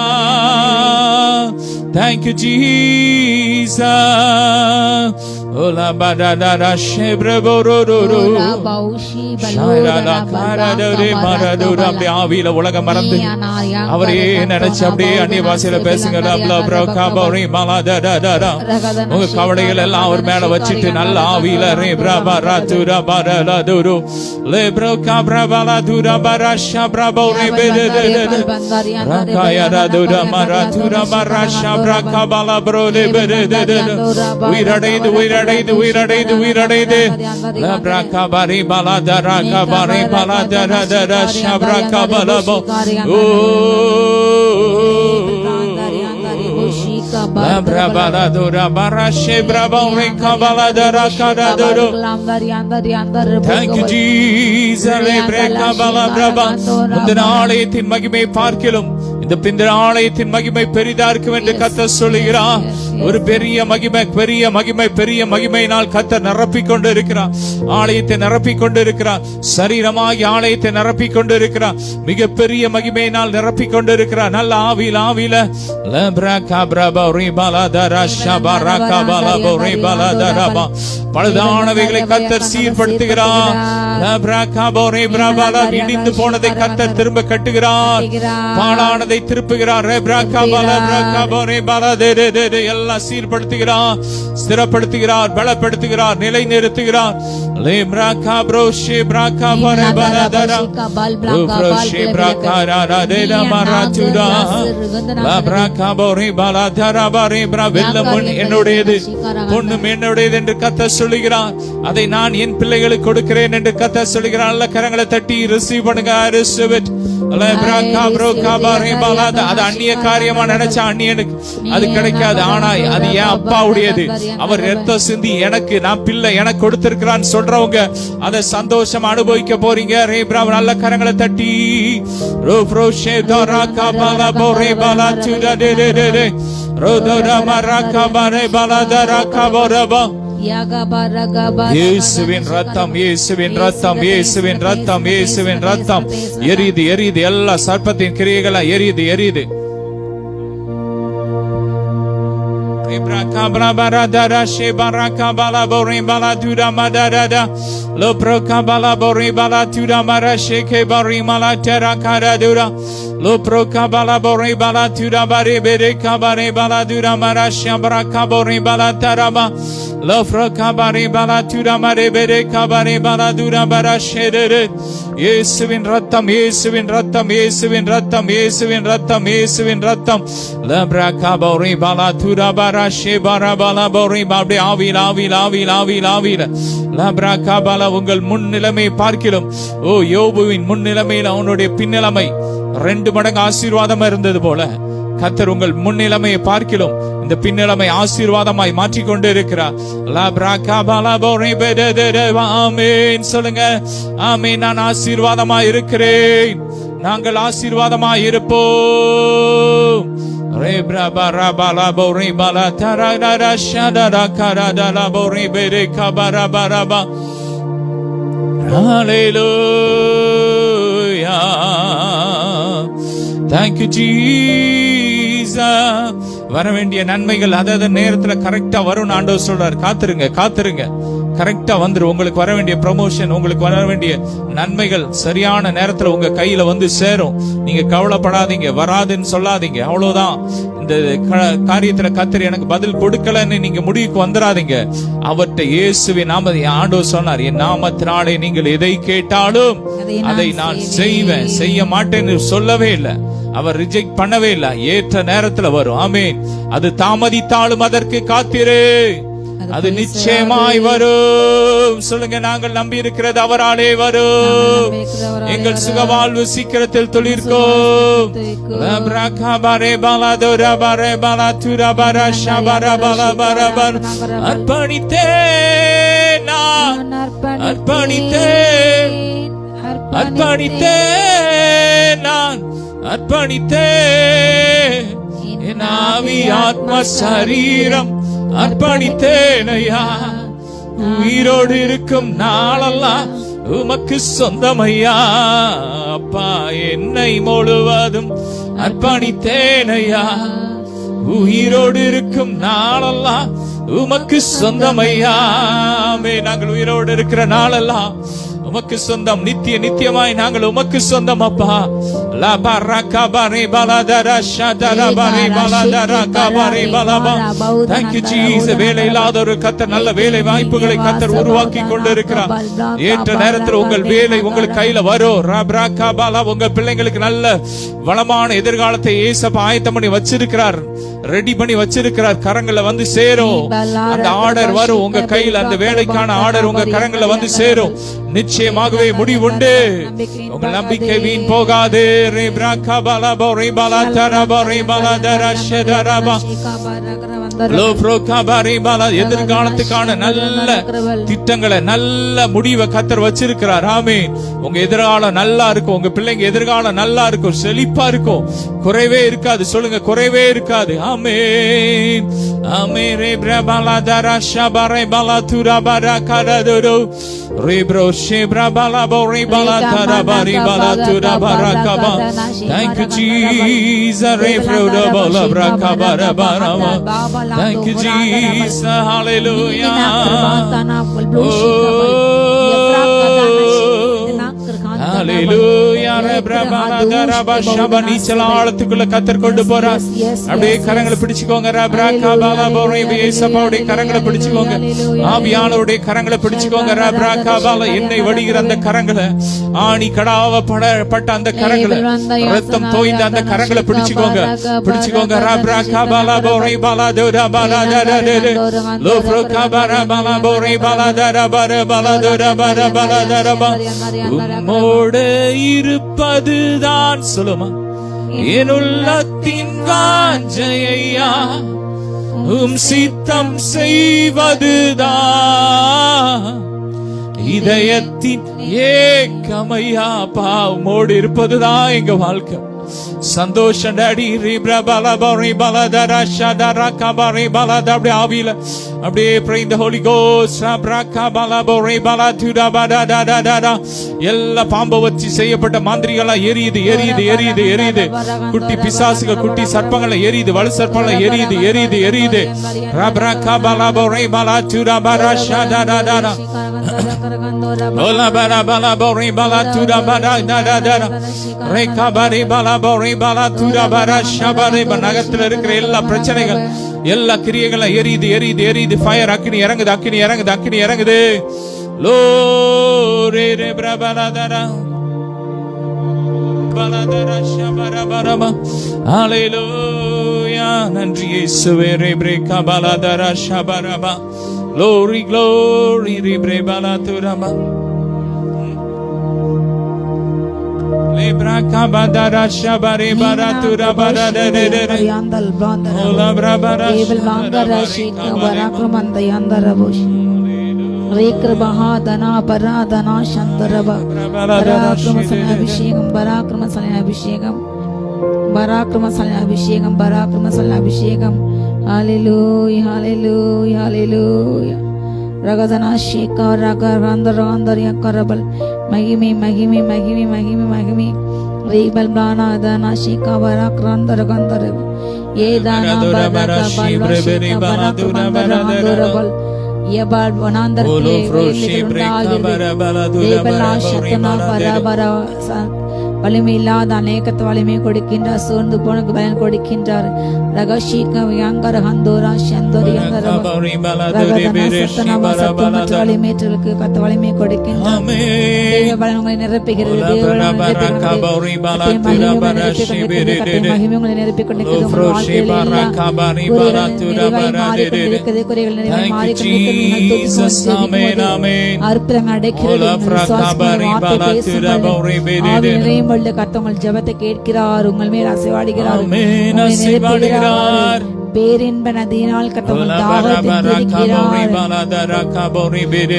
Thank you, Jesus. Ola badada shebre bororo. Shairala karadore maradora. அப்படியே ஆவியில உலகம் மறந்து அவரே நினைச்சு அப்படியே அந்நிய பாஷையில பேசுங்க. உங்க கவலைகள் எல்லாம் அவர் மேல வச்சிட்டு நல்ல ஆவியில உயிரடைந்து உயிரடைந்து உயிரடைந்து உயிரடைந்து Thank you, Jesus. இந்த ஆலயத்தின் மகிமை பார்க்கிலும் இந்த ஆலயத்தின் மகிமை பெரிதா இருக்கும் என்று கர்த்தர் சொல்லுகிறார். ஒரு பெரிய மகிமை பெரிய மகிமை பெரிய மகிமையினால் கர்த்தர் நிரப்பிக் கொண்டு இருக்கிறார். ஆலயத்தை நிரப்பிக் கொண்டு இருக்கிறார். சரீரமாகி ஆலயத்தை நிரப்பிக் கொண்டு இருக்கிறார். மிக பெரிய மகிமையினால் நிரப்பிக் கொண்டு இருக்கிறார். நல்ல ஆவியில ஆவியில பழுதானவைகளை கர்த்தர் சீர்படுத்துகிறார். இடிந்து போனதை கர்த்தர் திரும்ப கட்டுகிறார். பாழானதை திருப்புகிறார். எல்லாம் சீர்படுத்துகிறார், ஸ்திரப்படுத்துகிறார், பலப்படுத்துகிறார், நிலை நிறுத்துகிறார். என்னுடையது பொண்ணும் என்னுடையது என்று கர்த்தர் சொல்லுகிறார். அதை நான் என் பிள்ளைகளுக்கு கொடுக்கிறேன் என்று கர்த்தர் சொல்லுகிறார். நல்ல கரங்களை தட்டி ரிசீவ் பண்ணுங்க. அது அந்நிய காரியமா நினைச்சா அந்நியனுக்கு அது கிடைக்காது. ஆனா அது என் அப்பாவுடையது. அவர் ரத்தம் சிந்தி எனக்கு நான் பிள்ளை எனக்கு கொடுத்திருக்கிறான்னு சொல்றவங்க அதை சந்தோஷம் அனுபவிக்க போறீங்க. நல்ல கரங்களை தட்டி இயேசுவின் ரத்தம் இயேசுவின் ரத்தம் இயேசுவின் ரத்தம் இயேசுவின் ரத்தம் எரியுது எரியுது. எல்லா சர்ப்பத்தின் கிரியைகளா எரியுது எரியுது. Lo pro kabala bori bala tura bare bere kabare bala dura marasha bara kabori bala taraba lo pro kabare bala tura mare bere kabare bala dura barashere இயேசுவின் ரத்தம் இயேசுவின் ரத்தம் இயேசுவின் ரத்தம் இயேசுவின் ரத்தம் இயேசுவின் ரத்தம் லப்ரா கபரி பலா துரா பராஷே பரா பலா பரி அப்படியே ஆவியில் ஆவியில் ஆவியில் ஆவியில் ஆவியில் லப்ரா கபலா. உங்கள் முன் நிலைமை பார்க்கிறோம். ஓ யோபுவின் முன் நிலைமையில் அவனுடைய பின்னிலைமை 2 மடங்கு ஆசீர்வாதமா இருந்தது போல கர்த்தர் உங்கள் முன்னிலைமையை பார்க்கிறோம். இந்த பின்னிலைமை ஆசீர்வாதமாய் மாற்றிக்கொண்டு இருக்கிறார். ஆமென் சொல்லுங்க. ஆமென். நான் ஆசீர்வாதமாய் இருக்கிறேன். நாங்கள் ஆசீர்வாதமாய் இருப்போம். Hallelujah. Thank you, Jesus. வர வேண்டிய நன்மைகள் அதாவது நேரத்துல கரெக்டா வரும் ஆண்டவர் சொல்றார். காத்துருங்க, காத்துருங்க, கரெக்டா வந்துரும். உங்களுக்கு வர வேண்டிய ப்ரமோஷன், உங்களுக்கு வர வேண்டிய நன்மைகள் சரியான நேரத்துல உங்க கையில வந்து சேரும். நீங்க கவலைப்படாதீங்க, வராதுன்னு சொல்லாதீங்க. அவ்வளவுதான். இந்த காரியத்துல கர்த்தர் எனக்கு பதில் கொடுக்கலன்னு நீங்க முடிவுக்கு வந்துடாதீங்க. அவர்கிட்ட இயேசுவின் நாமத்தை ஆண்டவர் சொன்னார், என் நாமத்தினாலே நீங்கள் எதை கேட்டாலும் அதை நான் செய்வேன், செய்ய மாட்டேன்னு சொல்லவே இல்லை. அவர் ரிஜெக்ட் பண்ணவே இல்லை. ஏற்ற நேரத்துல வரும். ஆமென். அது தாமதித்தாலும் அதற்கு காத்திரு, அது நிச்சயமாய் வரும். சொல்லுங்க. நாங்கள் நம்பி இருக்கிறது அவராலே வரும். எங்கள் சுகவாழ்வு சீக்கிரத்தில் துளிர்க்கும். அர்ப்பணித்தேன், நான் அர்ப்பணித்தேன், அர்ப்பணித்தேன், நான் அர்ப்பணித்தேன். என் ஆவி ஆத்மா சரீரம் அர்ப்பணித்தேனையா. உயிரோடு இருக்கும் நாளெல்லாம் உமக்கு சொந்தமையா. அப்பா என்னை முழுவதும் அர்ப்பணித்தேனையா. உயிரோடு இருக்கும் நாளெல்லாம் உமக்கு சொந்தமையா. நாங்கள் உயிரோடு இருக்கிற நாளெல்லாம் உமக்கு சொந்தம். நித்திய நித்தியமாய் நாங்கள் உமக்கு சொந்தம் அப்பா. வேலை இல்லாத ஒரு கர்த்தர் நல்ல வேலை வாய்ப்புகளை கர்த்தர் உருவாக்கி கொண்டு இருக்கிறார். ஏற்ற நேரத்தில் உங்கள் வேலை உங்களுக்கு கையில வரும். உங்க பிள்ளைங்களுக்கு நல்ல வளமான எதிர்காலத்தை ஏசப்பா ஆயத்தம் பண்ணி வச்சிருக்கிறார், ரெடி பண்ணி வச்சிருக்கிறார். கரங்களை வந்து சேரும். அந்த ஆர்டர் வரும் உங்க கையில். அந்த வேலைக்கான ஆர்டர் உங்க கரங்களை வந்து சேரும். நிச்சயமாகவே முடிவுண்டு. உங்கள் நம்பிக்கை வீண் போகாது. எதிர்காலத்துக்கான நல்ல திட்டங்களை, நல்ல முடிவை கர்த்தர் வச்சிருக்கிறார். ஆமென். உங்க எதிர்காலம் நல்லா இருக்கும். உங்க பிள்ளைங்க எதிர்காலம் நல்லா இருக்கும், செழிப்பா இருக்கும், குறைவே இருக்காது. சொல்லுங்க, குறைவே இருக்காது. ஆமென். ஆமென். Thank you, Jesus. Thank you, Jesus. Hallelujah. நீச்சலாளத்துக்குள்ள கத்தர் கொண்டு போறார். அப்படியே கரங்களை பிடிச்சுக்கோங்க. கரங்களை பிடிச்சுக்கோங்க. ஆவியானவருடைய கரங்களை பிடிச்சுக்கோங்க. என்னை வடிகிற அந்த கரங்களை, ஆணி கடாவப்பட்ட அந்த கரங்களை, ரத்தம் தோய்ந்த அந்த கரங்களை பிடிச்சுக்கோங்க, பிடிச்சுக்கோங்க. உம்மோடு இருப்பதுதான் சொல்லுமா என் உள்ளத்தின் வாஞ்சையா. உம் சித்தம் செய்வதுதான் இதயத்தின் ஏக்கமையா. பாவமோடு இருப்பதுதான் எங்க வாழ்க்கை. சந்தோஷம் டாடி. அப்படியே ஆவியில அப்படியே pray in the Holy Ghost. எல்லா பாம்பை வச்சு செய்யப்பட்ட மாந்திரிகளா எரியுது, எரியுது, எரியுது, எரியுது. குட்டி பிசாசுகள், குட்டி சர்ப்பங்களை எரியுது, வலு சர்ப்பங்களை எரியுது, எரியுது, எரியுது. நகரத்தில் இருக்கிற எல்லா பிரச்சனைகள், எல்லா கிரியைகளும் எரியுது, எரியுது, எரியுது. ஃபயர், அக்கினி இறங்குது, அக்கினி இறங்குது, அக்கினி இறங்குது. லோரே ரே பிரபலதரா பலதரா ஷபரபரபா. ஹalleluya. நன்றி இயேசுவே. ரே பிரேகா பலதரா ஷபரபா. Glory, glory, ribrebalaturaba. Libra kabadara shabari baratura baradere. Yandal Brandara Ola brabara Evil Mangara Shika Barakramanda Yandarabush Rekrbaha Dana Paradana Shantaraba Barakramasalya Abhishekam Barakramasalya Abhishekam Barakramasalya Abhishekam Barakramasalya Abhishekam Hallelujah Hallelujah Hallelujah Ragadana Shika Ragarandaragandarya Karabal Mahimi Mahimi Mahimi Mahimi Mahimi Rebal Brana Dana Shika Barakrandaragandarab Yedana Baraka Balvashika Barakrandaragandarabal Yabal Vanandar Rebala Barabara வலிமையில்லாத அநேகத்து வலிமை கொடுக்கின்றார் சோர்ந்து போனக்கு பலன் கொடுக்கின்றார் ரகஷீக வியங்கர ஹந்தோரா சந்தோரி வலிமேற்றலுக்கு கத்த வலிமை கொடுக்கின்றார் தேவ பலன் உங்களை நிரப்புகிறது மகிமை உங்களை நிரப்பிக் கொண்டிருக்கிறது குறைகள் நிறைவாய் மாறிக்கொண்டிருக்கிறது அற்புதங்கள் அடைக்கிறது கத்தவங்கள் ஜெபத்தை கேட்கிறார் உங்கள் மேல் அசைவாடுகிறார் பேரின்ப நதியினால் கத்தவங்கள் தாகத்தை தீர்க்கிறார்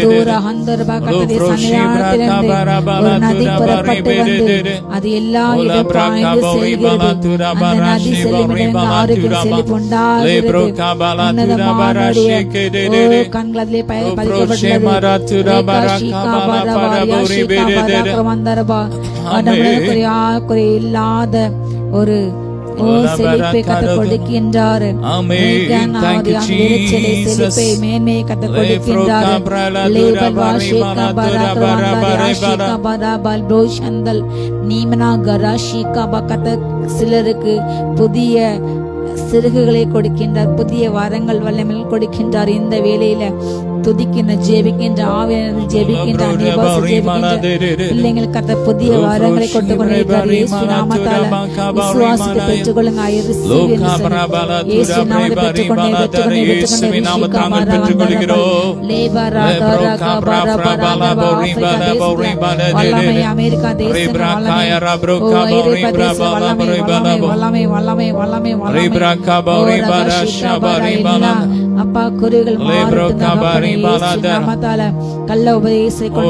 தூர ஹந்தர்பா கத்தவே சன்னிதானத்திலிருந்து ஒரு நதி புறப்பட்டு வந்து அது எல்லா இடம் பாய்ந்து செல்கிறது அந்த நதி செல்லும் ஆறுகள் செழிப்பு உண்டாகிறது உன்னதமானுடைய கண்கள் அதிலே பதிக்கப்பட்டுள்ளது இல்லாத ஒரு செழிப்பை கற்றுக் கொடுக்கின்றார் செழிப்பை மேன்மையை கற்றுக் கொடுக்கின்றார் சிலருக்கு புதிய சிறுகுகளை கொடுக்கின்றார் புதிய வரங்கள் வல்லமைகள் கொடுக்கின்றார் இந்த வேளையில துதிக்கின்ற ஜெபிக்கின்ற ஆவியானவர் ஜெபிக்கின்ற பிள்ளைங்களுக்கு கத்த புதிய வரங்களை கொண்டு கொண்டிருக்கிறார் இயேசு நாமத்தால விசுவாசித்து பெற்றுக்கொள்ளுங்க இயேசு நாமத்தை பெற்றுக்கொண்டு அமெரிக்கா தேசம் அப்பா குருகள் கள்ள உபதேசத்தை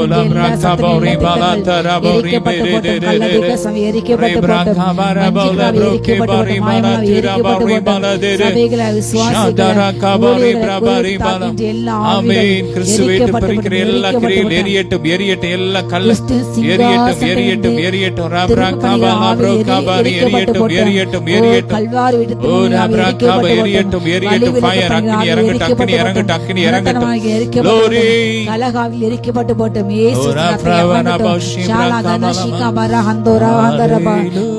கலகாவில் எரிக்கப்பட்டு போட்டோம்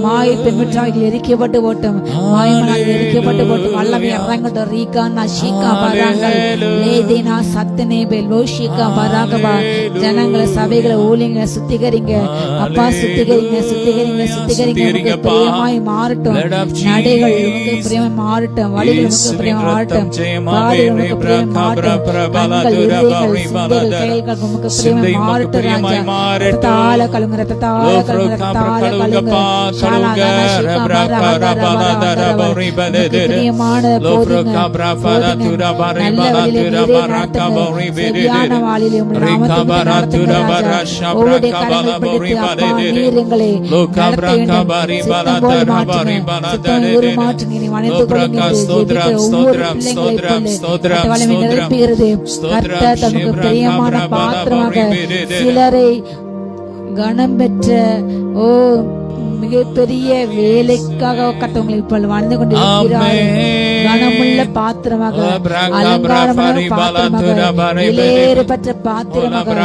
மாயை பெண்மற்றாவில் எரிக்கப்பட்டு போட்டோம் மாயமனால் எரிக்கப்பட்டு போட்டோம் வல்லமை இறங்கட்டும் ரீகானா ஷீகா பராங்கள் லேதினா சத்தனே பெல்வோ ஷீகா பராகபா ஜனங்களை சபைகளை ஊழியங்களை சுத்திகரிங்க அப்பா சுத்திகரிங்க சுத்திகரிங்க சுத்திகரிங்க பிரியமாய் மாறட்டும் நடைகள் உங்க பிரியமாய் மாறட்டும் வழிகள் உங்க பிரியமாய் மாறட்டும் பாதைகள் உங்க பிரியமாய் மாறட்டும் கண்கள் இருதயங்கள் சிந்தைகள் செயல்கள் உமக்கு பிரியமாய் மாறட்டும் ரத்தத்தால கழுங்க ரத்தத்தால கழுங்க ரத்தத்தால கழுங்க ஷாலாதான பிரியமான போதுங்க நல்ல வழியிலே சரியான வாழிலே உம்முடைய நாமத்தை நடத்துங்க ஒவ்வொரு கரங்கள் பிடித்து அப்பா நீர் எங்களை நடத்த வேண்டும் சித்தம் ஒரு மாற்றுங்க நீ அனைத்துக் கொள்ளுங்க ஒவ்வொரு பிள்ளைங்களை நிரப்புகிறது கர்த்தர் தமக்கு பிரியமான பாத்திரமாக சிலரை கனம் பெற்ற மிகப்பெரிய வேலைக்காக கத்தவங்களை இப்ப வாழ்ந்து கொண்டிருக்கிறார் கனமுள்ள பாத்திரமாக அலங்காரமான பாத்திரமாக விலையேறப்பட்ட பாத்திரமாக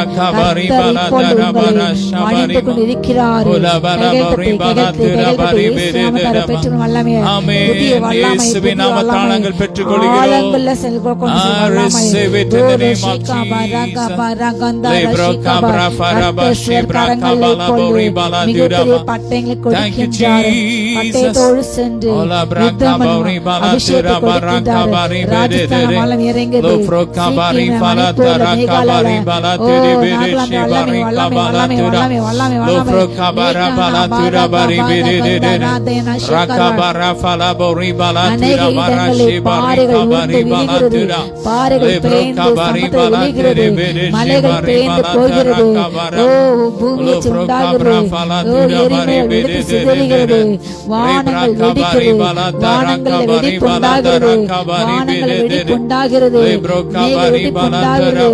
மணிந்து கொண்டிருக்கிறார் பெற்று வல்லமைய புதிய வல்லமை ஆழங்கள்ல செல்வ கொண்டு மிகப்பெரிய பட்டயங்களை கொடுக்கின்றார். பட்டயத்தோடு சென்று யுத்தம் பண்ணும் அபிஷேகத்தை கொடுக்கின்றார். ராஜஸ்தான மலம் இறங்கியது. சீக்கிரம் மணிப்பூர்ல, மேகாலயால, ஓ நாகாலாந்து வல்லமை வல்லமை வல்லமை வல்லமை வல்லமை அநேக இடங்களில் பாறைகள் உருண்டு விழுகிறது. பாறைகள் பேய்ந்து சமுத்திரம் விழுகிறது. மலைகள் பேய்ந்து போகிறது. ஓ பூமியை உண்டாகிறது. ஓ எரிமலைகள் வெடித்து சிதறுகிறது. வானங்கள் வெடிக்கிறது. வானங்கள் வெடிப்பு உண்டாகிறது. வானங்கள் வெடிப்பு உண்டாகிறது. மேக வெடிப்பு உண்டாகிறது.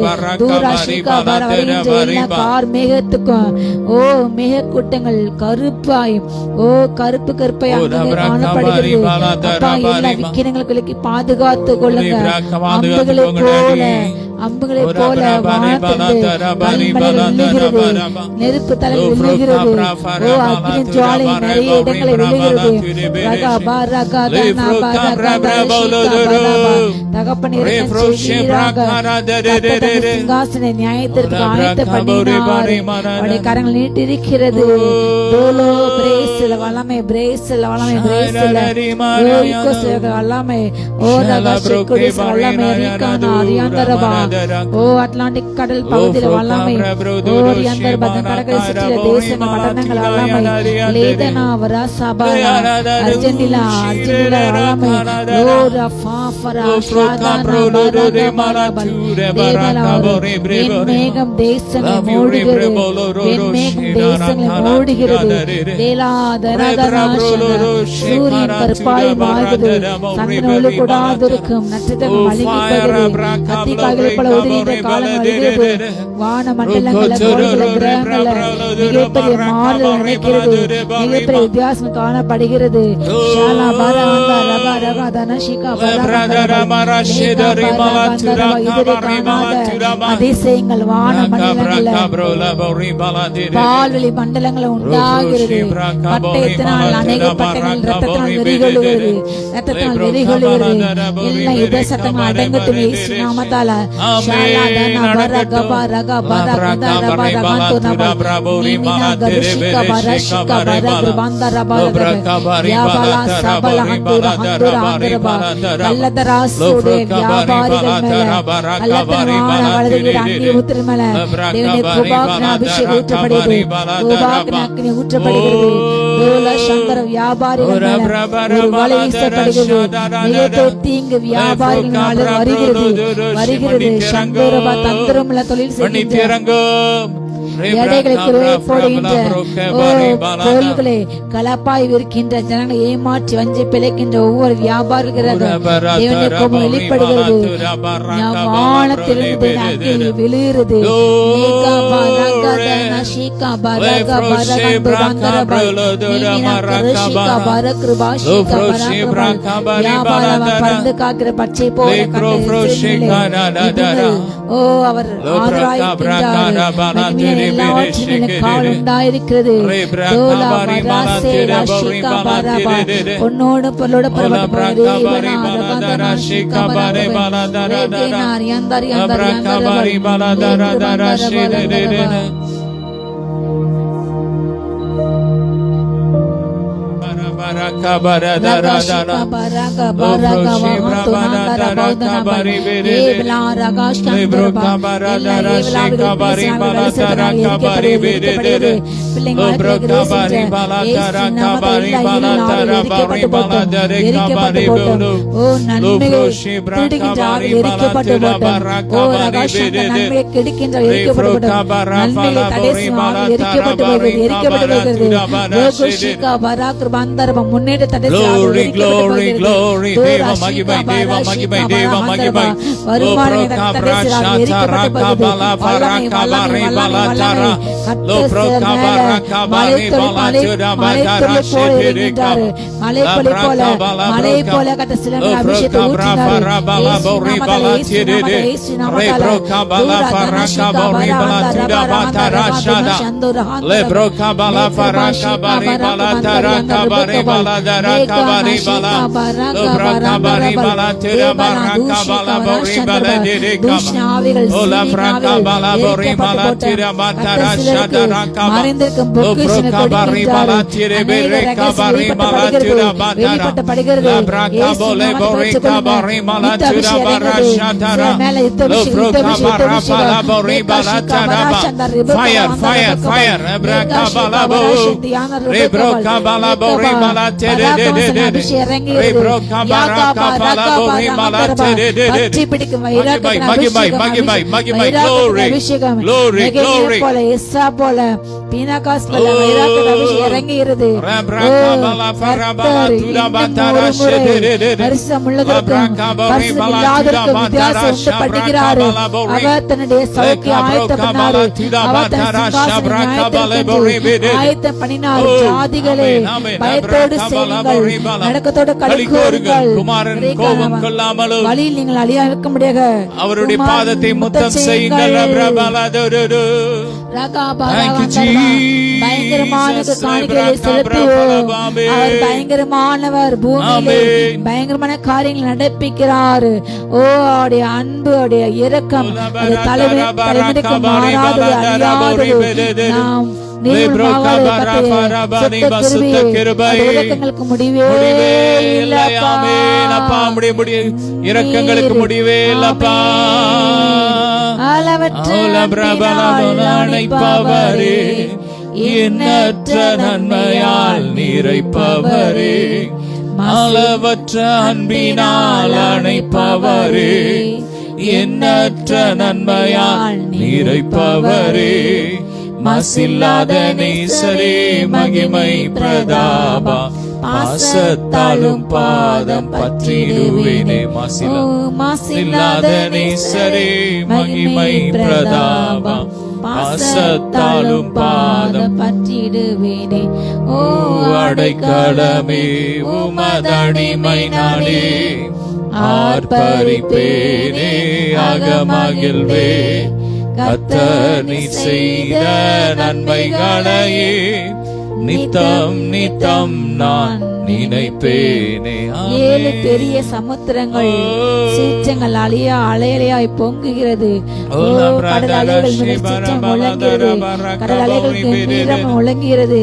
தூராஷிகா வர வருகின்ற எல்லா கார் மேகத்துக்கும் ஓ மேக கூட்டங்கள் கருப்பாய் ஓ கருப்பு கருப்பாய் அங்கே காணப்படுகிறது. அப்பா எல்லா விக்கிரங்களுக்கு பாதுகாத்து கொள்ளுங்க. அம்புகளை போல வானத்திலிருந்து கல்மலைகள் விழுகிறது. நெருப்பு தலை விழுகிறது. ஓ அக்னி ஜுவாலை நிறைய இடங்களை விழுகிறது. தகப்பன் சிங்காசன நியாயத்திற்கு ஆயத்த பண்ணினார். கரங்கள் நீட்டிருக்கிறது. வல்லமை பிரேசில் வல்லமை பிரேசில் வல்லமை ஓ வல்லமை அறியாந்தரபா ஓ அட்லாண்டிக் கடல் பகுதியில் வல்லமை ஓ ரியந்தர் பதன் கடற்கரை சுற்றிய தேசங்கள் பட்டணங்கள் வல்லமை லேதனா வராசபாரா அர்ஜென்டினா அர்ஜென்டினா வல்லமை ஓ ரஃபாஃபரா ஷாதானா பரகபரபல் தேவலாவது மேகம் தேசங்களை மூடுகிறது. மேகம் தேசங்களை மூடுகிறது. சூரியன் கற்பாய் மாறுகிறது. சந்திரன் ஒளி கூடாதிருக்கும். நட்சத்திரம் மழுங்கிப்படுகிறது. கத்தி காய்களை போல உதிரின்ற காலம் வருகிறது. வான மண்டலங்கள கிரகங்கள மிகப்பெரிய மாறுதல் நினைக்கிறது. மிகப்பெரிய வித்தியாசம் காணப்படுகிறது. அதிசயங்கள் வான மண்டலங்கள பால்வெளி மண்டலங்கள உண்டாகிறது. பட்டயத்தினால் அநேக பட்டங்கள் ரத்தத்தினால் வெறிகொள்கிறது. ரத்தத்தினால் வெறிகொள்கிறது. எல்லா யுத சத்தங்கள் அடங்கட்டும் இயேசு நாமத்தால. ஷாலாதனா பரகபா ரகபா ரகதா ரபா ரகந்து நபா நிமினா கரிஷிகா பரஷிகா பரகபந்த ரபா யாபலா சபல ஹந்துர ஹந்துர ஹந்தரபா கல்லதராசுடைய வியாபாரிகள் மேல கல்லதரான வலதுகிற அக்னி ஊற்றுற மேல தேவனே கோபாக்ன அபிஷேகம் ஊற்றப்படுகிறது. கோபாக்ன அக்னி ஊற்றப்படுகிறது. சங்கர வியாபாரிகள் மேல ஒரு வலை வீசப்படுகிறது. மிகப்பெரிய தீங்கு வியாபாரிகள் வருகிறது. சங்கரபா தந்திரமுள்ள தொழில் செய்கின்ற எடைகளை போடுகின்ற பொருள்களை கலப்பாய் விற்கின்ற ஜனங்களை ஏமாற்றி வஞ்சி பிழைக்கின்ற ஒவ்வொரு வியாபாரிகளும் வெளிப்படுகிறது. வானத்திலிருந்து அக்னி விழுகிறது. பறந்து காக்கிற பச்சை போல ஓ அவர் உண்டாயிருக்கிறது. பொன்னோடு பொருளோட முன்னேற்ற baladara kabari bala lobra kabari bala tira baraka bala bori bala dere kaba ola braka bala bori bala tira batara shadara kaba lobra kabari bala tire bere kabari bala tira batara labraka bole bori kabari bala tira bara shadara lobra kabara bala bori bala tara fire fire fire braka bala bo rebro kabala bori bala tere de de de rebro kabara kabala bori bala tere de de மகிமை glory glory glory போல எஸ்ஸா போல பீனாகாஸ் போல வைராக்கட அபிஷேகம் இறங்குகிறது ரப்ரகபல ஃபரபல துரபதர ஷெதெதெ பரிசுத்தமுள்ளதற்கும் பரிசுத்தமில்லாததற்கும் வித்தியாசம் உண்டுபடுகிறார். அவர் தன்னுடைய சௌக்கிய ஆயத்தம் பண்ணார். அவர் தன் சிங்காசனத்தை ஆயத்தம் பண்ணினார். ஜாதிகளே பயத்தோடு செய்யுங்கள், நடக்கத்தோடு களி கூறுங்கள். குமாரன் கோபம் கொள்ளாமலும் வழியில் நீங்கள் அழியா இருக்க முடியாது. அவருடைய பாதத்தை முத்தம் செய்யுங்கள். ரப்ரபலதுரு பயங்கரமான காணிக்கைகளை செலுத்துவோம். அவர் பயங்கரமானவர், பூமியிலே பயங்கரமான காரியங்களை நடப்பிக்கிறார். ஓ அவருடைய அன்பு, அவருடைய இரக்கம் தலைமுறைக்கு மாறாதது, அழியாதது. நாம் இரக்கங்களுக்கு முடிவே இரக்கங்களுக்கு முடிவே இல்லப்பா. அணைப்பவரே, எண்ணற்ற நன்மையால் நிறைப்பவரே, அளவற்ற அன்பினால் அணைப்பவரே, எண்ணற்ற நன்மையால் நிறைப்பவரே, மாசில்லாத நேசரே, மகிமை பிரதாபா, பாசத்தாலும் பாதம் பற்றிடுவேனே. மாசில்லாத நேசரே, மகிமை பிரதாபா, பாசத்தாலும் பாதம் பற்றிடுவேனே. ஓ அடைக்கலமே, உமதடிமை நானே, ஆர்ப்பரிப்பேனே, அகமகிழ்வே, கர்த்தர் நீ செய்த நன்மைகளையே நித்தம் நித்தம் நான் நினைப்பேனே. 7 பெரிய சமுத்திரங்கள் சீற்றங்கள் அழியா அலையலையாய் பொங்குகிறது. கடல் அலைகள் சீற்றம் முழங்குகிறது. கடல் அலைகள் கம்பீரம் முழங்குகிறது.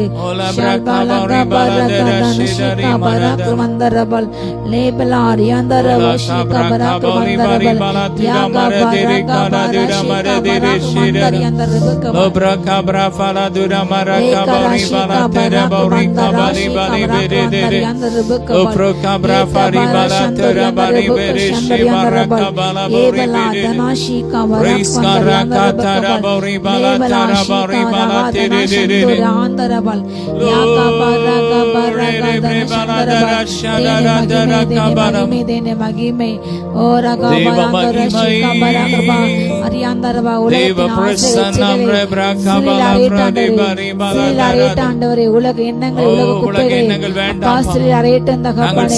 உலக எண்ணங்கள், உலக குப்பைகள் நாங்கள்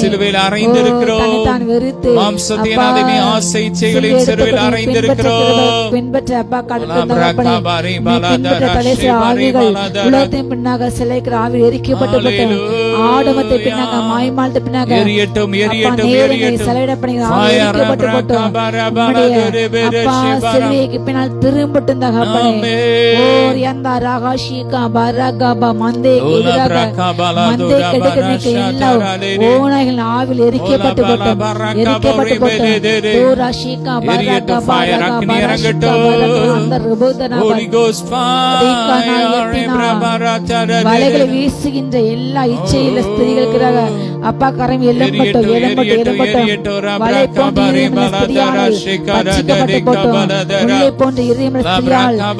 சிலுவையில் அறைந்திருக்கிறோம். மாம்சத்தினாலே ஆசை இச்சைகளின் சிலுவையில் அறைந்திருக்கிறோம். பின்பற்ற அப்பா உலகத்தின் பின்னாக சிலைக்கிற ஆவி எரிக்கப்பட்டு ஆடமத்தை பின்னாக மாய்மாலத்தை பின்னாக எரியட்டும் எரியட்டும் எரியட்டும் சிலையிடப்படுகிற ஆவி எரிக்கப்பட்டு அப்பா சிலுவைக்கு பின்னால் திரும்பட்டும் தகப்பனே. ஓர் யந்தா ராகாஷிகா பரகபா மந்தே மந்தே கெடுக்க எல்லா ஓநாய்கள் ஆவில் எரிக்கப்பட்டு வலைகளை வீசுகின்ற எல்லா இச்சையில ஸ்திரீகளுக்காக அப்பா கரம் எலும்பட்டும் வலை போன்ற ஸ்திரியால்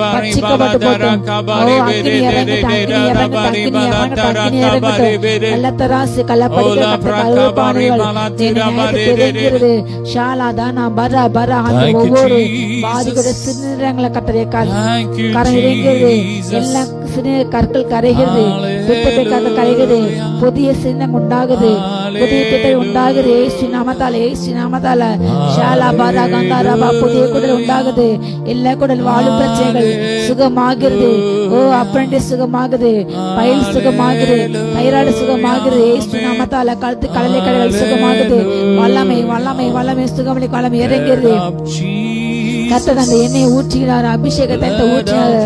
பட்சிக்கப்பட்டு போட்டும். கள்ளத்தராசு ஒவ்வொரு பாதிகளுடைய சின்னங்களை கட்டளை கரம் இறங்குகிறது. எல்லா சின்ன கற்கள் கரைகிறது. பித்த பேக்காத கலைகிறது, புதிய சின்னம் உண்டாகுது, புதிய பித்தை உண்டாகுது. ஏசு நாமத்தால, ஏசு நாமத்தால ஷாலா பாரா கந்தாரபா புதிய குடல் உண்டாகுது. எல்லா குடல் வாழும் பிரச்சனைகள் சுகமாகிறது. ஓ அப்ரண்டிஸ் சுகமாகுது, பயில் சுகமாகுது, தைராய்டு சுகமாகுது. ஏசு நாமத்தால கழுத்து கடலை கடைகள் சுகமாகுது. வல்லமை வல்லமை வல்லமை சுகமளி வல்லமை இறங்கிறது. கர்த்தர் அந்த எண்ணெயை ஊற்றுகிறார், அபிஷேகத்தை ஊற்றினார்,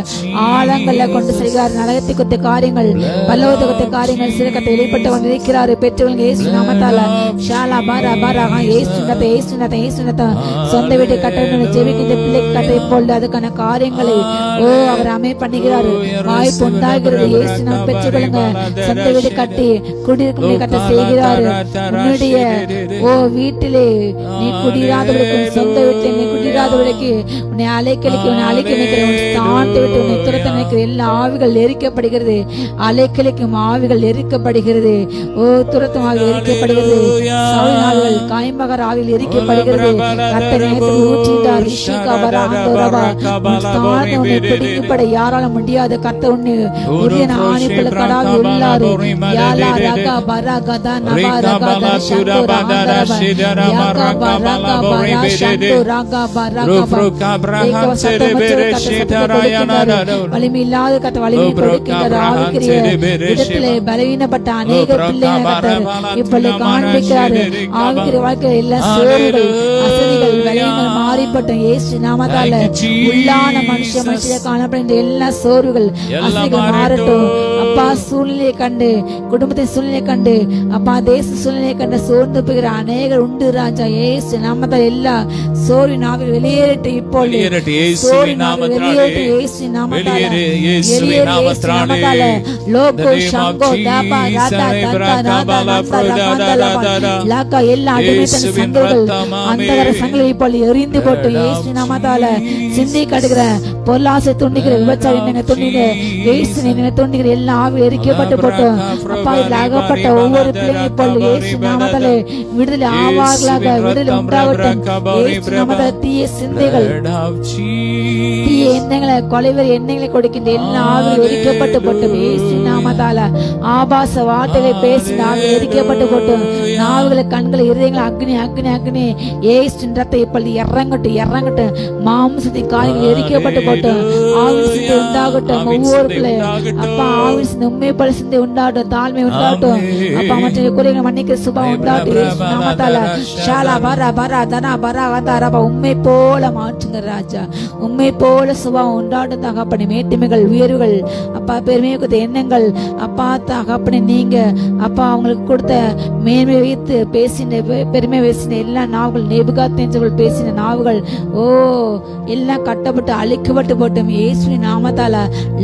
ஆழங்கள்ல கொண்டு செல்கிறார். நரகத்தை குத்த காரியங்கள், பல்லவத்தை குத்த காரியங்கள் சிறக்கத்தை வெளிப்பட்டு கொண்டு இருக்கிறார். பெற்றவங்க ஏசு நாமத்தால ஷாலா பாரா பாரா ஏசுனத்தை ஏசுனத்தை ஏசுனத்தை சொந்த வீட்டை கட்டணும் ஜெபிக்கின்ற பிள்ளைக்கு கட்டை போல் அதுக்கான காரியங்களை ஓ அவர் அமைய பண்ணுகிறார். வாய்ப்பு உண்டாகிறது. ஏசு நாம் பெற்றுக்கொள்ளுங்க. சொந்த வீடு கட்டி குடியிருக்கும் கட்ட செய்கிறாரு. உன்னுடைய ஓ வீட்டிலே நீ குடியிராதவர்களுக்கு, சொந்த வீட்டில் நீ குடியிராதவர்களுக்கு உன்னை அலைக்கழிக்க, உன்னை அழைக்க நினைக்கிற, உன் ஸ்தானத்தை விட்டு உன்னை துரத்த நினைக்கிற எல்லா ஆவிகள் எரிக்கப்படுகிறது. அலைக்கழிக்கும் ஆவிகள் எரிக்கப்படுகிறது. ஓ துரத்தும் ஆவிகள் எரிக்கப்படுகிறது. சவுல் ஆவிகள், காய்மகர் ஆவிகள் எரிக்கப்படுகிறது. கர்த்தர் நேரத்தில் ஊற்றிட்டார். ஸ்தானத்தை உன்னை பிடிக்கப்பட யாரால முடியாது. கர்த்தர் உன்னை உரிய ஆணிப்புல கடாவி உள்ளாரு. யாலா ரகா பரா கதா நபா ரகா தர்ஷந்து ராகா பரா பரா ஷந்து ராகா பரா வலிமையில்லாத கத்த வலிமை கொடுக்கின்ற ஆவிக்குரிய இடத்திலே பலவீனப்பட்ட அநேக பிள்ளைகள் இப்பொழுது காண்பிக்கிறார். ஆவிக்குரிய வாழ்க்கையில் எல்லா சோறுகள், அசதிகள், விலையங்கள் மாறிப்பட்டோம். இயேசு நாமத்தால உள்ளான மனுஷிய காணப்படுகின்ற எல்லா சோறுகள், அசதிகள் மாறட்டும். அப்பா சூழ்நிலையை கண்டு, குடும்பத்தின் சூழ்நிலையை கண்டு, அப்பா தேச சூழ்நிலையை கண்டு சோர்ந்து போகிற அநேகர் உண்டு ராஜா. இயேசு நாமத்தால் எல்லா சோரின் ஆவிகள் வெளியேறட்டு. இப்போ சோரின் ஆவிகள் வெளியேறட்டு. இயேசு நாமத்தால வெளியேறு. லோகோ சங்கோ தாபா ராதா தந்தா ராதா லாக்கா எல்லா அடிமைத்தன சங்கங்கள், அந்தகர சங்கங்களை இப்போ எரிந்து போட்டு இயேசு நாமத்தால சிந்தி கடுகிற பொருளாசை துண்டிக்கிற விபச்சாரி எண்ணங்களை துண்டிக்கிற இயேசு எண்ணங்களை துண்டிக்கிற எல்லா ஆவி எரிக்கப்பட்டு போட்டோம். அப்பா இதில் அகப்பட்ட ஒவ்வொரு பிள்ளைங்க இப்போ இயேசு நாமத்தால விடுதலை ஆவார்களாக, விடுதலை உண்டாகட்டும். இயேசு நாமத்தால தீய சிந்தைகள், தீய எண்ணங்களை, கொலைவெறி எண்ணங்களை கொடுக்கின்ற எல்லா ஆவிகள் எரிக்கப்பட்டு போட்டும். இயேசு நாமத்தால ஆபாச வார்த்தைகளை பேசின ஆவிகள் எரிக்கப்பட்டு போட்டும். நாவுகளை, கண்களை, இருதயங்களை அக்னி அக்னி அக்னி இயேசு ரத்தம் இப்பொழுது இறங்கட்டும் இறங்கட்டும். மாம்சத்தின் காரியங்கள் எரிக்கப்பட்டு போட்டும். ஆவின் சிந்தை உண்டாகட்டும். ஒவ்வொரு பிள்ளை அப்பா ஆவின் சிந்தை உண்மை பல சிந்தை உண்டாகட்டும். தாழ்மை உண்டாகட்டும். அப்பா மற்ற குறைகளை மன்னிக்கிற சுபாவம் உண்டாகட்டும். இயேசு நாமத்தால ஷாலா பரா பரா தனா பரா வந்தாரப்பா உண்மை போல மாற்றுங்க ராஜா. உண்மை போல சுபாவம் உண்டாகட்டும். தகப்பனே மேட்டிமைகள், உயர்வுகள், அப்பா பெருமையை கொடுத்த எண்ணங்கள், அப்பா தகப்பனே நீங்க அப்பா அவங்களுக்கு கொடுத்த மேன்மை வைத்து பேசின, பெருமை பேசின எல்லா நாவுகள், நேபுகாத்நேச்சர்கள் பேசின நாவுகள் ஓ எல்லாம் கட்டப்பட்டு அழிக்கப்பட்டு போட்டும். இயேசுவின் நாமத்தால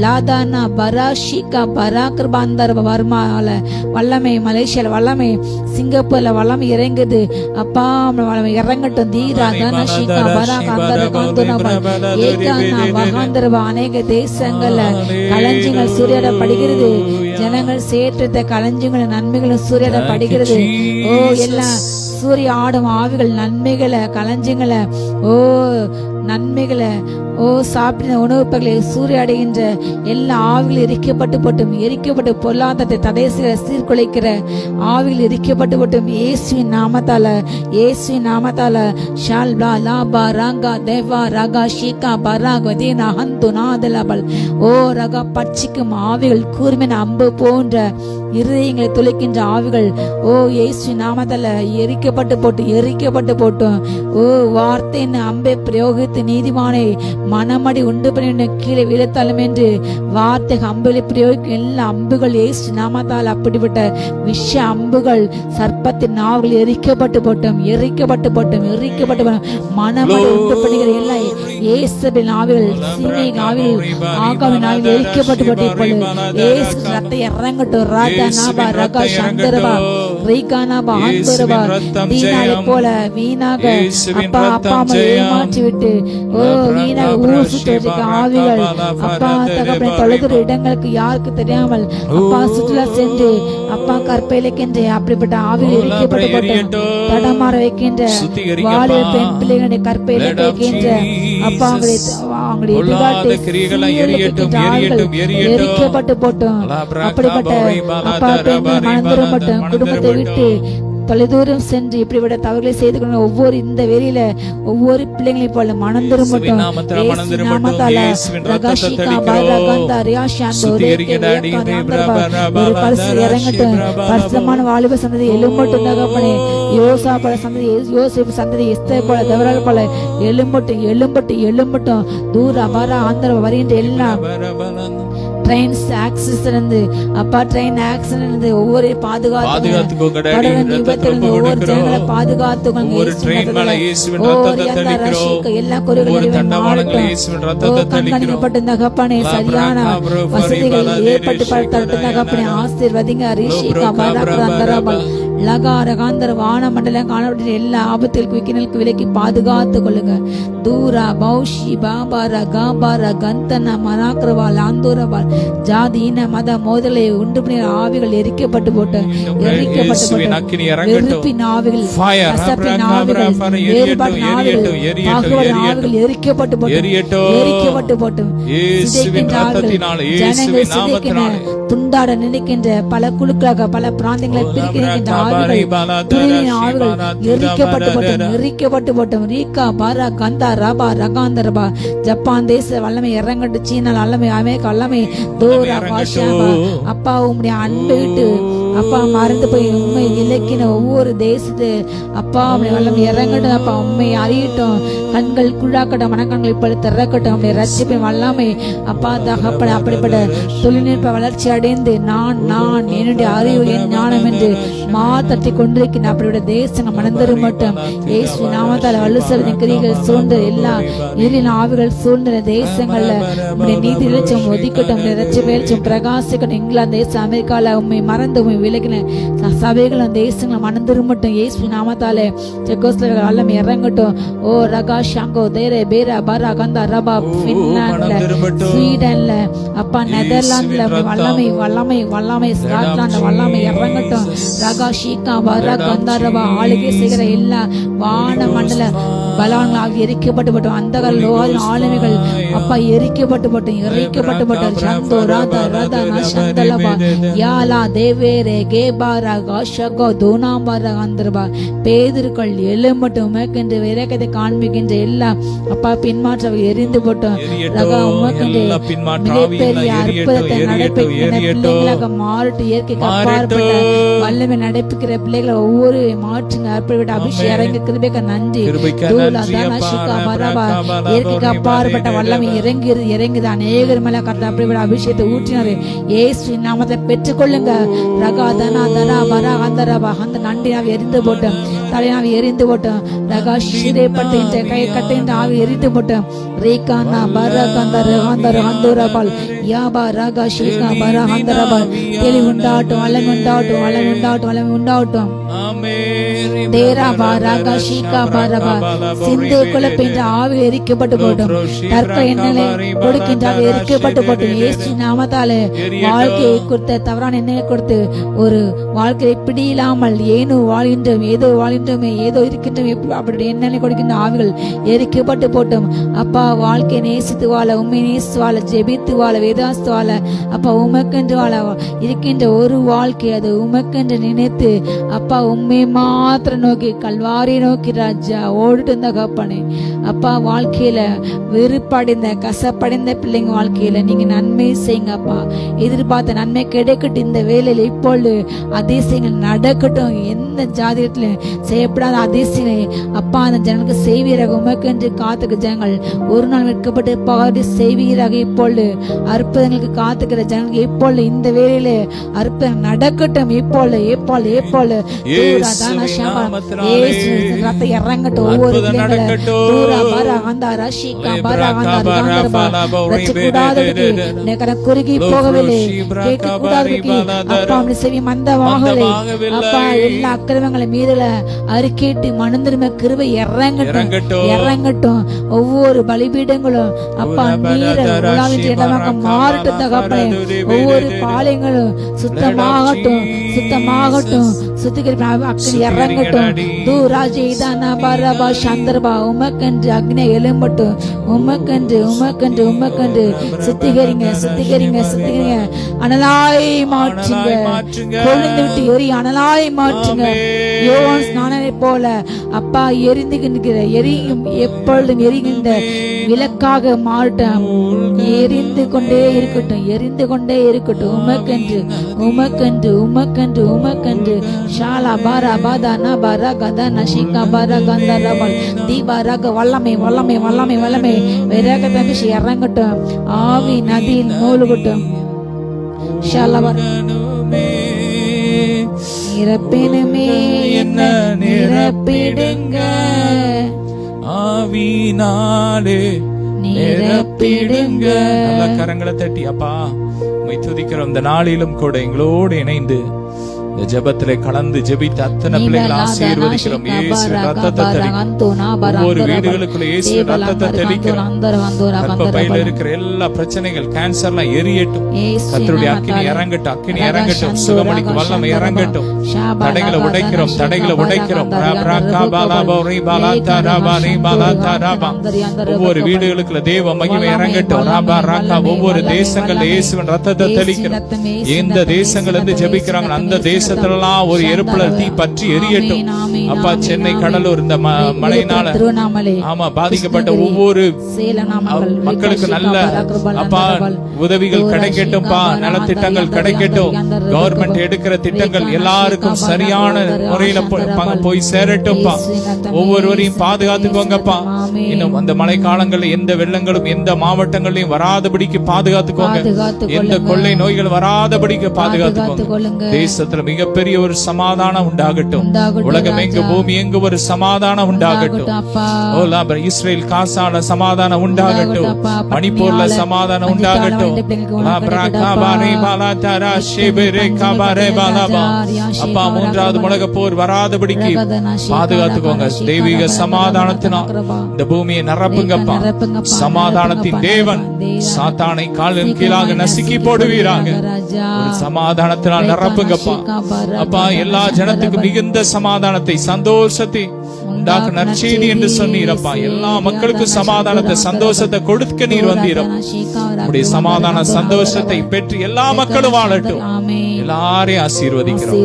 லாதானா பராஷிகா பராக்கிரபாந்தர் வர்மால வல்லமை, மலேசியால வல்லமை, சிங்கப்பூர்ல வல்லமை இறங்குது. அப்பா வல்லமை இறங்கட்டும். தீரா தானா ஷிகா பராகாந்தர காந்துனா ஏகானா வகாந்தரபா அநேக தேசங்கள்ல களஞ்சியங்கள் சூறையாடப்படுகிறது. ஜனங்கள் சேற்றத்தை களஞ்சியங்கள் நன்மைகளும் சூறையாடப்படுகிறது. ஓ எல்லாம் சூரிய ஆடும் ஆவிகள் நன்மைகளை, களஞ்சியங்களை, ஓ நன்மைகளை, ஓ சாப்பிட்ட உணவு பகளை சூறையாடுகின்ற எல்லா ஆவிகள் எரிக்கப்பட்டு போட்டும். எரிக்கப்பட்டு பொருளாதாரத்தை தடை செய்கிற, சீர்குலைக்கிற ஆவிகள் எரிக்கப்பட்டு போட்டும். இயேசுவின் நாமத்தால, இயேசுவின் நாமத்தால ஷால் பா லாபா ராங்கா தேவா ரகா ஷீகா பராக தேனா ஹந்து நாதலபல் ஓ ரகா பட்சிக்கும் ஆவிகள், கூர்மையான அம்பு போன்ற இருதயங்களை துளைக்கின்ற ஆவிகள் ஓ இயேசு நாமத்தால எரிக்கப்பட்டு போட்டு, எரிக்கப்பட்டு போட்டும். ஓ வார்த்தையின் அம்பை பிரயோகித்து நீதிமானை மனமடி உண்டு பண்ணி கீழே விழத்தள்ளும் என்று வார்த்தை அம்புகளை பிரயோகிக்கும் எல்லா அம்புகள் இயேசு நாமத்தால் அப்படிப்பட்ட விஷ அம்புகள், சர்ப்பத்தின் நாவுகள் எரிக்கப்பட்டு போட்டோம், எரிக்கப்பட்டு போட்டோம், எரிக்கப்பட்டு மனமடி உண்டு பண்ணுகிற எல்லா இயேசுவின் ஆவிகள், சீனை ஆவிகள், ஆகாவின் ஆவிகள் எரிக்கப்பட்டு போட்டு இப்பொழுது இயேசு ரத்தம் இறங்கட்டும். ராஜா நாபா ரகா சந்தரபா ரீகானாபா ஆந்தரபா தீனாவை போல வீணாக அப்பா அப்பா அம்மா ஏமாற்றி விட்டு ஓ வீணாக ஊர் சுற்றுவதற்கு ஆவிகள் அப்பா தகப்பனை தொலைகிற இடங்களுக்கு யாருக்கு தெரியாமல் அப்பா சுற்றுலா சென்று அப்பா கற்பையிலக்கின்ற அப்படிப்பட்ட ஆவிகள் எரிக்கப்பட்டு போட்டோம். தடமாற வைக்கின்ற வாலிப பெண் பிள்ளைகளை கற்பையில வைக்கின்ற அப்பா அவங்களுடைய பொல்லாத கிரியைகளை எரியட்டும், எரியட்டும், எரியட்டும். எரிக்கப்பட்டு போட்டோம். அப்படிப்பட்ட அப்பா பெண்கள் மனந்திரும்பட்டும். குடும்பத்தை விட்டு தொலைதூரம் சென்று இப்படிப்பட்ட தவறுகளை செய்து கொண்ட ஒவ்வொரு இந்த வெளியில ஒவ்வொரு பிள்ளைங்களையும் போல மனந்திரும்பட்டும். இறங்கட்டும். பரிசுத்தமான வாலிப சந்ததி எழும்பட்டும் தகப்பனே. யோசா சந்ததி, யோசிப்பு சந்ததி, எஸ்தர் போல, தேவரால் போல எழும்பட்டும், எழும்பட்டும், எழும்பட்டும். தூர அபார ஆந்திர வருகின்ற எல்லாம் ட்ரெயின் ஆக்சிடென்ட் அப்பா, ட்ரெயின் ஆக்சிடென்ட் ஒவ்வொரு பாதுகாத்துக்கோங்க. ஒவ்வொரு ஜனங்களை பாதுகாத்துக்கோங்க. எல்லா குறைகளையும் கண்காணிக்கப்பட்ட தகப்பனே சரியான வசதிகள் ஏற்பட்டு தகப்பனே ஆசீர்வதிங்க. ரிஷிகா பரபரந்தரபல் லகாரகாந்தர வான மண்டலம் காணப்பட்ட எல்லா ஆபத்துகளுக்கு விக்கினலுக்கு விலக்கி பாதுகாத்து கொள்ளுங்க. தூரா பௌஷி பாபார காபார கந்தன மனாக்ரவால் ஆந்தூரவால் ஜாதி இன மத மோதலை உண்டு பண்ணிய ஆவிகள் எரிக்கப்பட்டு போட்டு வெறுப்பின் ஆவிகள், கசப்பின் ஆவிகள், வேறுபாட்டின் ஆவிகள், பாகுபாடின் ஆவிகள் எரிக்கப்பட்டு போட்டு எரிக்கப்பட்டு போட்டு சிதைக்கின்ற ஆவிகள், ஜனங்கள் சிதைக்கின்ற துண்டாட நினைக்கின்ற பல குழுக்களாக பல பிராந்தியங்களை பிரிக்கின்ற ஆவிகள், துணிவின் ஆவிகள் எரிக்கப்பட்டு போட்டும், எரிக்கப்பட்டு போட்டும். ரீகா பாரா கந்தா ரபா ரகாந்தரபா ஜப்பான் தேச வல்லமை இறங்கட்டு, சீனா வல்லமை, அமெரிக்கா வல்லமை, தூரா பாஷாபா. அப்பா உம்முடைய அன்பு விட்டு அப்பா மறந்து போய் உண்மை விலக்கின ஒவ்வொரு தேசத்து அப்பா உம்முடைய வல்லமை இறங்கட்டும். அப்பா உண்மை அறியட்டும். கண்கள் குழாக்கட்டும், மனக்கண்கள் இப்படி திறக்கட்டும். உம்முடைய ரட்சிப்பின் வல்லமை அப்பா தகப்பன அப்படிப்பட்ட தொழில்நுட்ப வளர்ச்சி அடைந்து நான் என்னுடைய அறிவு என் ஞானம் என்று தட்டி கொண்டிருக்கின்ற அப்படிப்பட்ட தேசங்கள் மனந்தரும் மட்டும் இயேசு நாமத்தால் வலுசவின் கிரிகள் சூழ்ந்த எல்லா இருளின் ஆவிகள் சூழ்ந்த தேசங்கள்ல உம்முடைய நீதி வெளிச்சம் ஒதுக்கட்டும். உம்முடைய ரட்சிப்பு வெளிச்சம் பிரகாசிக்கட்டும். இங்கிலாந்து தேசம், அமெரிக்கால உண்மை மறந்து உண்மை விலகின சபைகளும் தேசங்களும் மனந்தரும் மட்டும் இயேசு நாமத்தாலே செக்கோஸ்லோவேகியா வல்லமை இறங்கட்டும். ஓ ரகா ஷாங்கோ தேரே பேரா பரா கந்தா ரபா பின்லாண்ட்ல, ஸ்வீடன்ல அப்பா, நெதர்லாந்துல வல்லமை வல்லமை வல்லமை, ஸ்காட்லாந்து வல்லமை இறங்கட்டும். ரகா ஷீகா பரா கந்தா ரபா ஆளுகை செய்கிற எல்லா வான மண்டல பலவான்கள் எரிக்கப்பட்டு போட்டோம். அந்த ஆளுமைகள் அப்பா எரிக்கப்பட்டு போட்டோம், எரிக்கப்பட்டு போட்டோம். சந்தோ ராதா ராதா நசந்தலபா யாலா தேவேரே கேபாரா காஷகோ தோனாபாரா அந்தரபா. பேதர்கள் எழும்பட்டும். உமக்கென்று விரக்கத்தை காண்பிக்கின்ற எல்லா அப்பா பின்மாற்ற எரிந்து போட்டோம். ரகா உமக்கென்று மிகப்பெரிய அற்புதத்தை நடப்பிக்கிற பிள்ளைகளாக மாறட்டு. இயற்கைக்கு அப்பாற்பட்ட வல்லமை நடப்பிக்கிற பிள்ளைகளை ஒவ்வொரு மாற்றுங்க. அற்புதப்பட்ட அபிஷேகம் இறங்க கிருபைக்கு நன்றி. இயற்கைக்கு அப்பாற்பட்ட வல்லமை இறங்குது. அநேகர் மேல கர்த்தர் அப்படிப்பட்ட அபிஷேகத்தை ஊற்றினாரு. இயேசு நாமத்தை பெற்றுக்கொள்ளுங்க. ரகா தனா தனா பரா அந்தரபா அந்த நன்றி ஆவி எரிந்து போட்டோம். தலையாவி எரிந்து போட்டோம். ரகா சிறைப்பட்ட கை கட்டுகின்ற ஆவி எரிந்து போட்டோம். ரேகானா பரா கந்தர அந்தர அந்தரபால் யாபா ரகா ஷீகா பரா அந்தரபால் தெளி உண்டாட்டும், வல்லமை உண்டாட்டும், வல்லமை உண்டாட்டும், வல்லமை உண்டாட்டும். தேரா பாரா ஷீகா பாரபா சிந்து குலப்பின்ற ஆவி எரிக்கப்பட்டு போட்டும். தர்க்க எண்ணெய் கொடுக்கின்ற ஆவி எரிக்கப்பட்டு போட்டும். இயேசு நாமத்தாலே வாழ்க்கையை கொடுத்த தவறான எண்ணெயை கொடுத்து ஒரு வாழ்க்கையை பிடியில்லாமல் ஏனோ வாழ்கின்றோம், ஏதோ வாழ்கின்றோமே, ஏதோ இருக்கின்றோம், அப்படி எண்ணெய் கொடுக்கின்ற ஆவிகள் எரிக்கப்பட்டு போட்டும். அப்பா வாழ்க்கையை நேசித்து வாழ, உண்மை நேசித்து வாழ, ஜெபித்து வாழ, வேதாஸ்து வாழ, அப்பா உமக்கென்று வாழ இருக்கின்ற ஒரு வாழ்க்கை அது உமக்கென்று நினைத்து அப்பா உண்மை மாத்திரம் நோக்கி கல்வாரி நோக்கி ராஜா ஓடிட்டு இருந்த கப்பனே. அப்பா வாழ்க்கையில வெறுப்படைந்த கசப்படைந்த பிள்ளைங்க வாழ்க்கையில நீங்க நன்மை செய்யுங்க. அப்பா எதிர்பார்த்த நன்மை கிடைக்கட்டும். இந்த வேலையில இப்பொழுது அதிசயங்கள் நடக்கட்டும். எந்த ஜாதியத்துல செய்யப்படாத அதிசயங்களை அப்பா அந்த ஜனங்களுக்கு செய்வீராக. உமக்கென்று காத்துக்க ஜனங்கள் ஒரு நாள் வெட்கப்பட்டு பாடி செய்வீராக. இப்பொழுது அற்புதங்களுக்கு காத்துக்கிற ஜனங்களுக்கு இப்பொழுது இந்த வேலையில அற்புதம் நடக்கட்டும். இப்பொழுது இப்பொழுது இப்பொழுது இறங்கட்டும். ஒவ்வொரு குறுகி போகவில்லை, கேட்கக்கூடாதபடிக்கு அப்பா அவனுடைய செவி மந்தமாகவில்லை. அப்பா எல்லா அக்கிரமங்களை மீதுல அறிக்கையிட்டு மனந்திரும கிருபை இறங்கட்டும், இறங்கட்டும். ஒவ்வொரு பலிபீடங்களும் அப்பா நீர உலாவின் இடமாக மாறட்டும் தகப்பனே. ஒவ்வொரு பாளையங்களும் சுத்தமாகட்டும், சுத்தமாகட்டும், சுத்திகரிப்பு அக்னி இறங்கட்டும். தூராஜி தானா பரபா சந்தர்பா உமக்கென்று அக்னி எழும்பட்டும். உமக்கன்று உமக்கன்று உமக்கன்று. சுத்திகரிங்க சுத்திகரிங்க சுத்திகரிங்க. அனலாய் மாற்றுங்க. கொழுந்து விட்டு எரி அனலாய் மாற்றுங்க. யோவான் ஸ்நானனை போல அப்பா எரிந்துகின்ற எரியும் எப்பொழுதும் எரிகின்ற விளக்காக மாறட்டும். எரிந்து கொண்டே இருக்கட்டும், எரிந்து கொண்டே இருக்கட்டும். உமக்கன்று உமக்கன்று உமக்கன்று உமக்கன்று. ஷாலா பாரா பாதானா பாரா கதா நஷிகா பாரா கந்தா ரமல் தீபாராக வல்லமை வல்லமை வல்லமை வல்லமை விரக தம்பிஷி இறங்கட்டும். ஆவி நதியில் மூழ்கட்டும். ஷாலா நிரப்பினுமே என்ன நிரப்பிடுங்க. ஆவினாலே நிரப்பிடுங்க. நல்ல கரங்களை தட்டி அப்பா உம்மை துதிக்கிறோம். இந்த நாளிலும் கூட எங்களோடு இணைந்து இந்த ஜெபத்திலே கலந்து ஜெபித்த அத்தனை பிள்ளைகளை ஆசீர்வதிக்கிறோம். இயேசு ரத்தத்தை தெளிக்கிறோம். ஒவ்வொரு வீடுகளுக்குள்ள இயேசு ரத்தத்தை தெளிக்கிறோம். கர்ப்பப்பையில இருக்கிற எல்லா பிரச்சனைகள் கேன்சர்லாம் எரியட்டும். கர்த்தருடைய அக்கினி இறங்கட்டும், அக்கினி இறங்கட்டும். சுகமளிக்கும் வல்லமை இறங்கட்டும். தடைகளை உடைக்கிறோம், தடைகளை உடைக்கிறோம். ஒவ்வொரு வீடுகளுக்குள்ள தேவ மகிமை இறங்கட்டும். ராபா ராக்கா. ஒவ்வொரு தேசங்கள்ல இயேசுவின் ரத்தத்தை தெளிக்கிறோம். எந்த தேசங்கள் இருந்து ஜெபிக்கிறாங்க அந்த தேசத்திலெல்லாம் ஒரு எருப்புல தீ பற்றி எரியட்டும். அப்பா சென்னை கடலூர் இந்த மழையினால ஆமா பாதிக்கப்பட்ட ஒவ்வொரு மக்களுக்கு நல்ல அப்பா உதவிகள் கிடைக்கட்டும்பா. நலத்திட்டங்கள் கிடைக்கட்டும். கவர்மெண்ட் எடுக்கிற திட்டங்கள் எல்லாருக்கும் சரியான முறையில போய் சேரட்டும்பா. ஒவ்வொருவரையும் பாதுகாத்துக்கோங்கப்பா. இன்னும் அந்த மழை காலங்கள்ல எந்த வெள்ளங்களும் எந்த மாவட்டங்களையும் வராதபடிக்கு பாதுகாத்துக்கோங்க. எந்த கொள்ளை நோய்கள் வராதபடிக்கு பாதுகாத்துக்கோங்க. தேசத்துல மிகப்பெரிய ஒரு சமாதானம் உண்டாகட்டும். உலகம் எங்கு பூமி எங்கு ஒரு சமாதானம் உண்டாகட்டும். இஸ்ரேல் காசால சமாதானம் உண்டாகட்டும். மணிப்பூர்ல சமாதானம் உண்டாகட்டும். அப்பா மூன்றாவது உலக போர் வராதபடிக்கு பாதுகாத்துக்கோங்க. தெய்வீக சமாதானத்தினால் இந்த பூமியை நிரப்புங்கப்பா. சமாதானத்தின் தேவன் சாத்தானை காலின் கீழாக நசுக்கி போடுவீராக. ஒரு சமாதானத்தினால் நிரப்புங்கப்பா. அப்பா எல்லா ஜனத்துக்கும் மிகுந்த சமாதானத்தை சந்தோஷத்தை உண்டாக்க நற்செய்தி என்று சொன்னீரப்பா. எல்லா மக்களுக்கும் சமாதானத்தை சந்தோஷத்தை கொடுக்க நீர் வந்தீரப்பா. உடைய சமாதான சந்தோஷத்தை பெற்று எல்லா மக்களும் வாழட்டும். எல்லாரையும் ஆசீர்வதிக்கிறோம்.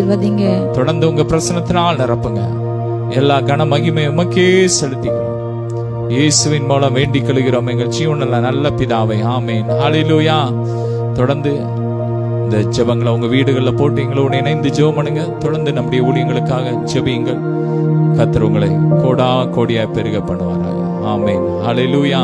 தொடர்ந்து உங்க பிரசனத்தினால் நிரப்புங்க. எல்லா கன மகிமை உமக்கே செலுத்திக்கிறோம். இயேசுவின் மூலம் வேண்டிக் கொள்கிறோம் எங்கள் ஜீவனில் நல்ல பிதாவை. ஆமேன். ஹல்லேலூயா. தொடர்ந்து இந்த ஜெபங்களை உங்க வீடுகள்ல போட்டு எங்களோடு இணைந்து ஜெபம் பண்ணுங்க. தொடர்ந்து நம்முடைய ஊழியங்களுக்காக ஜெபியுங்கள். கர்த்தர் உங்களை கோடா கோடியா பெருக பண்ணுவாராக. ஆமேன். ஹல்லேலூயா.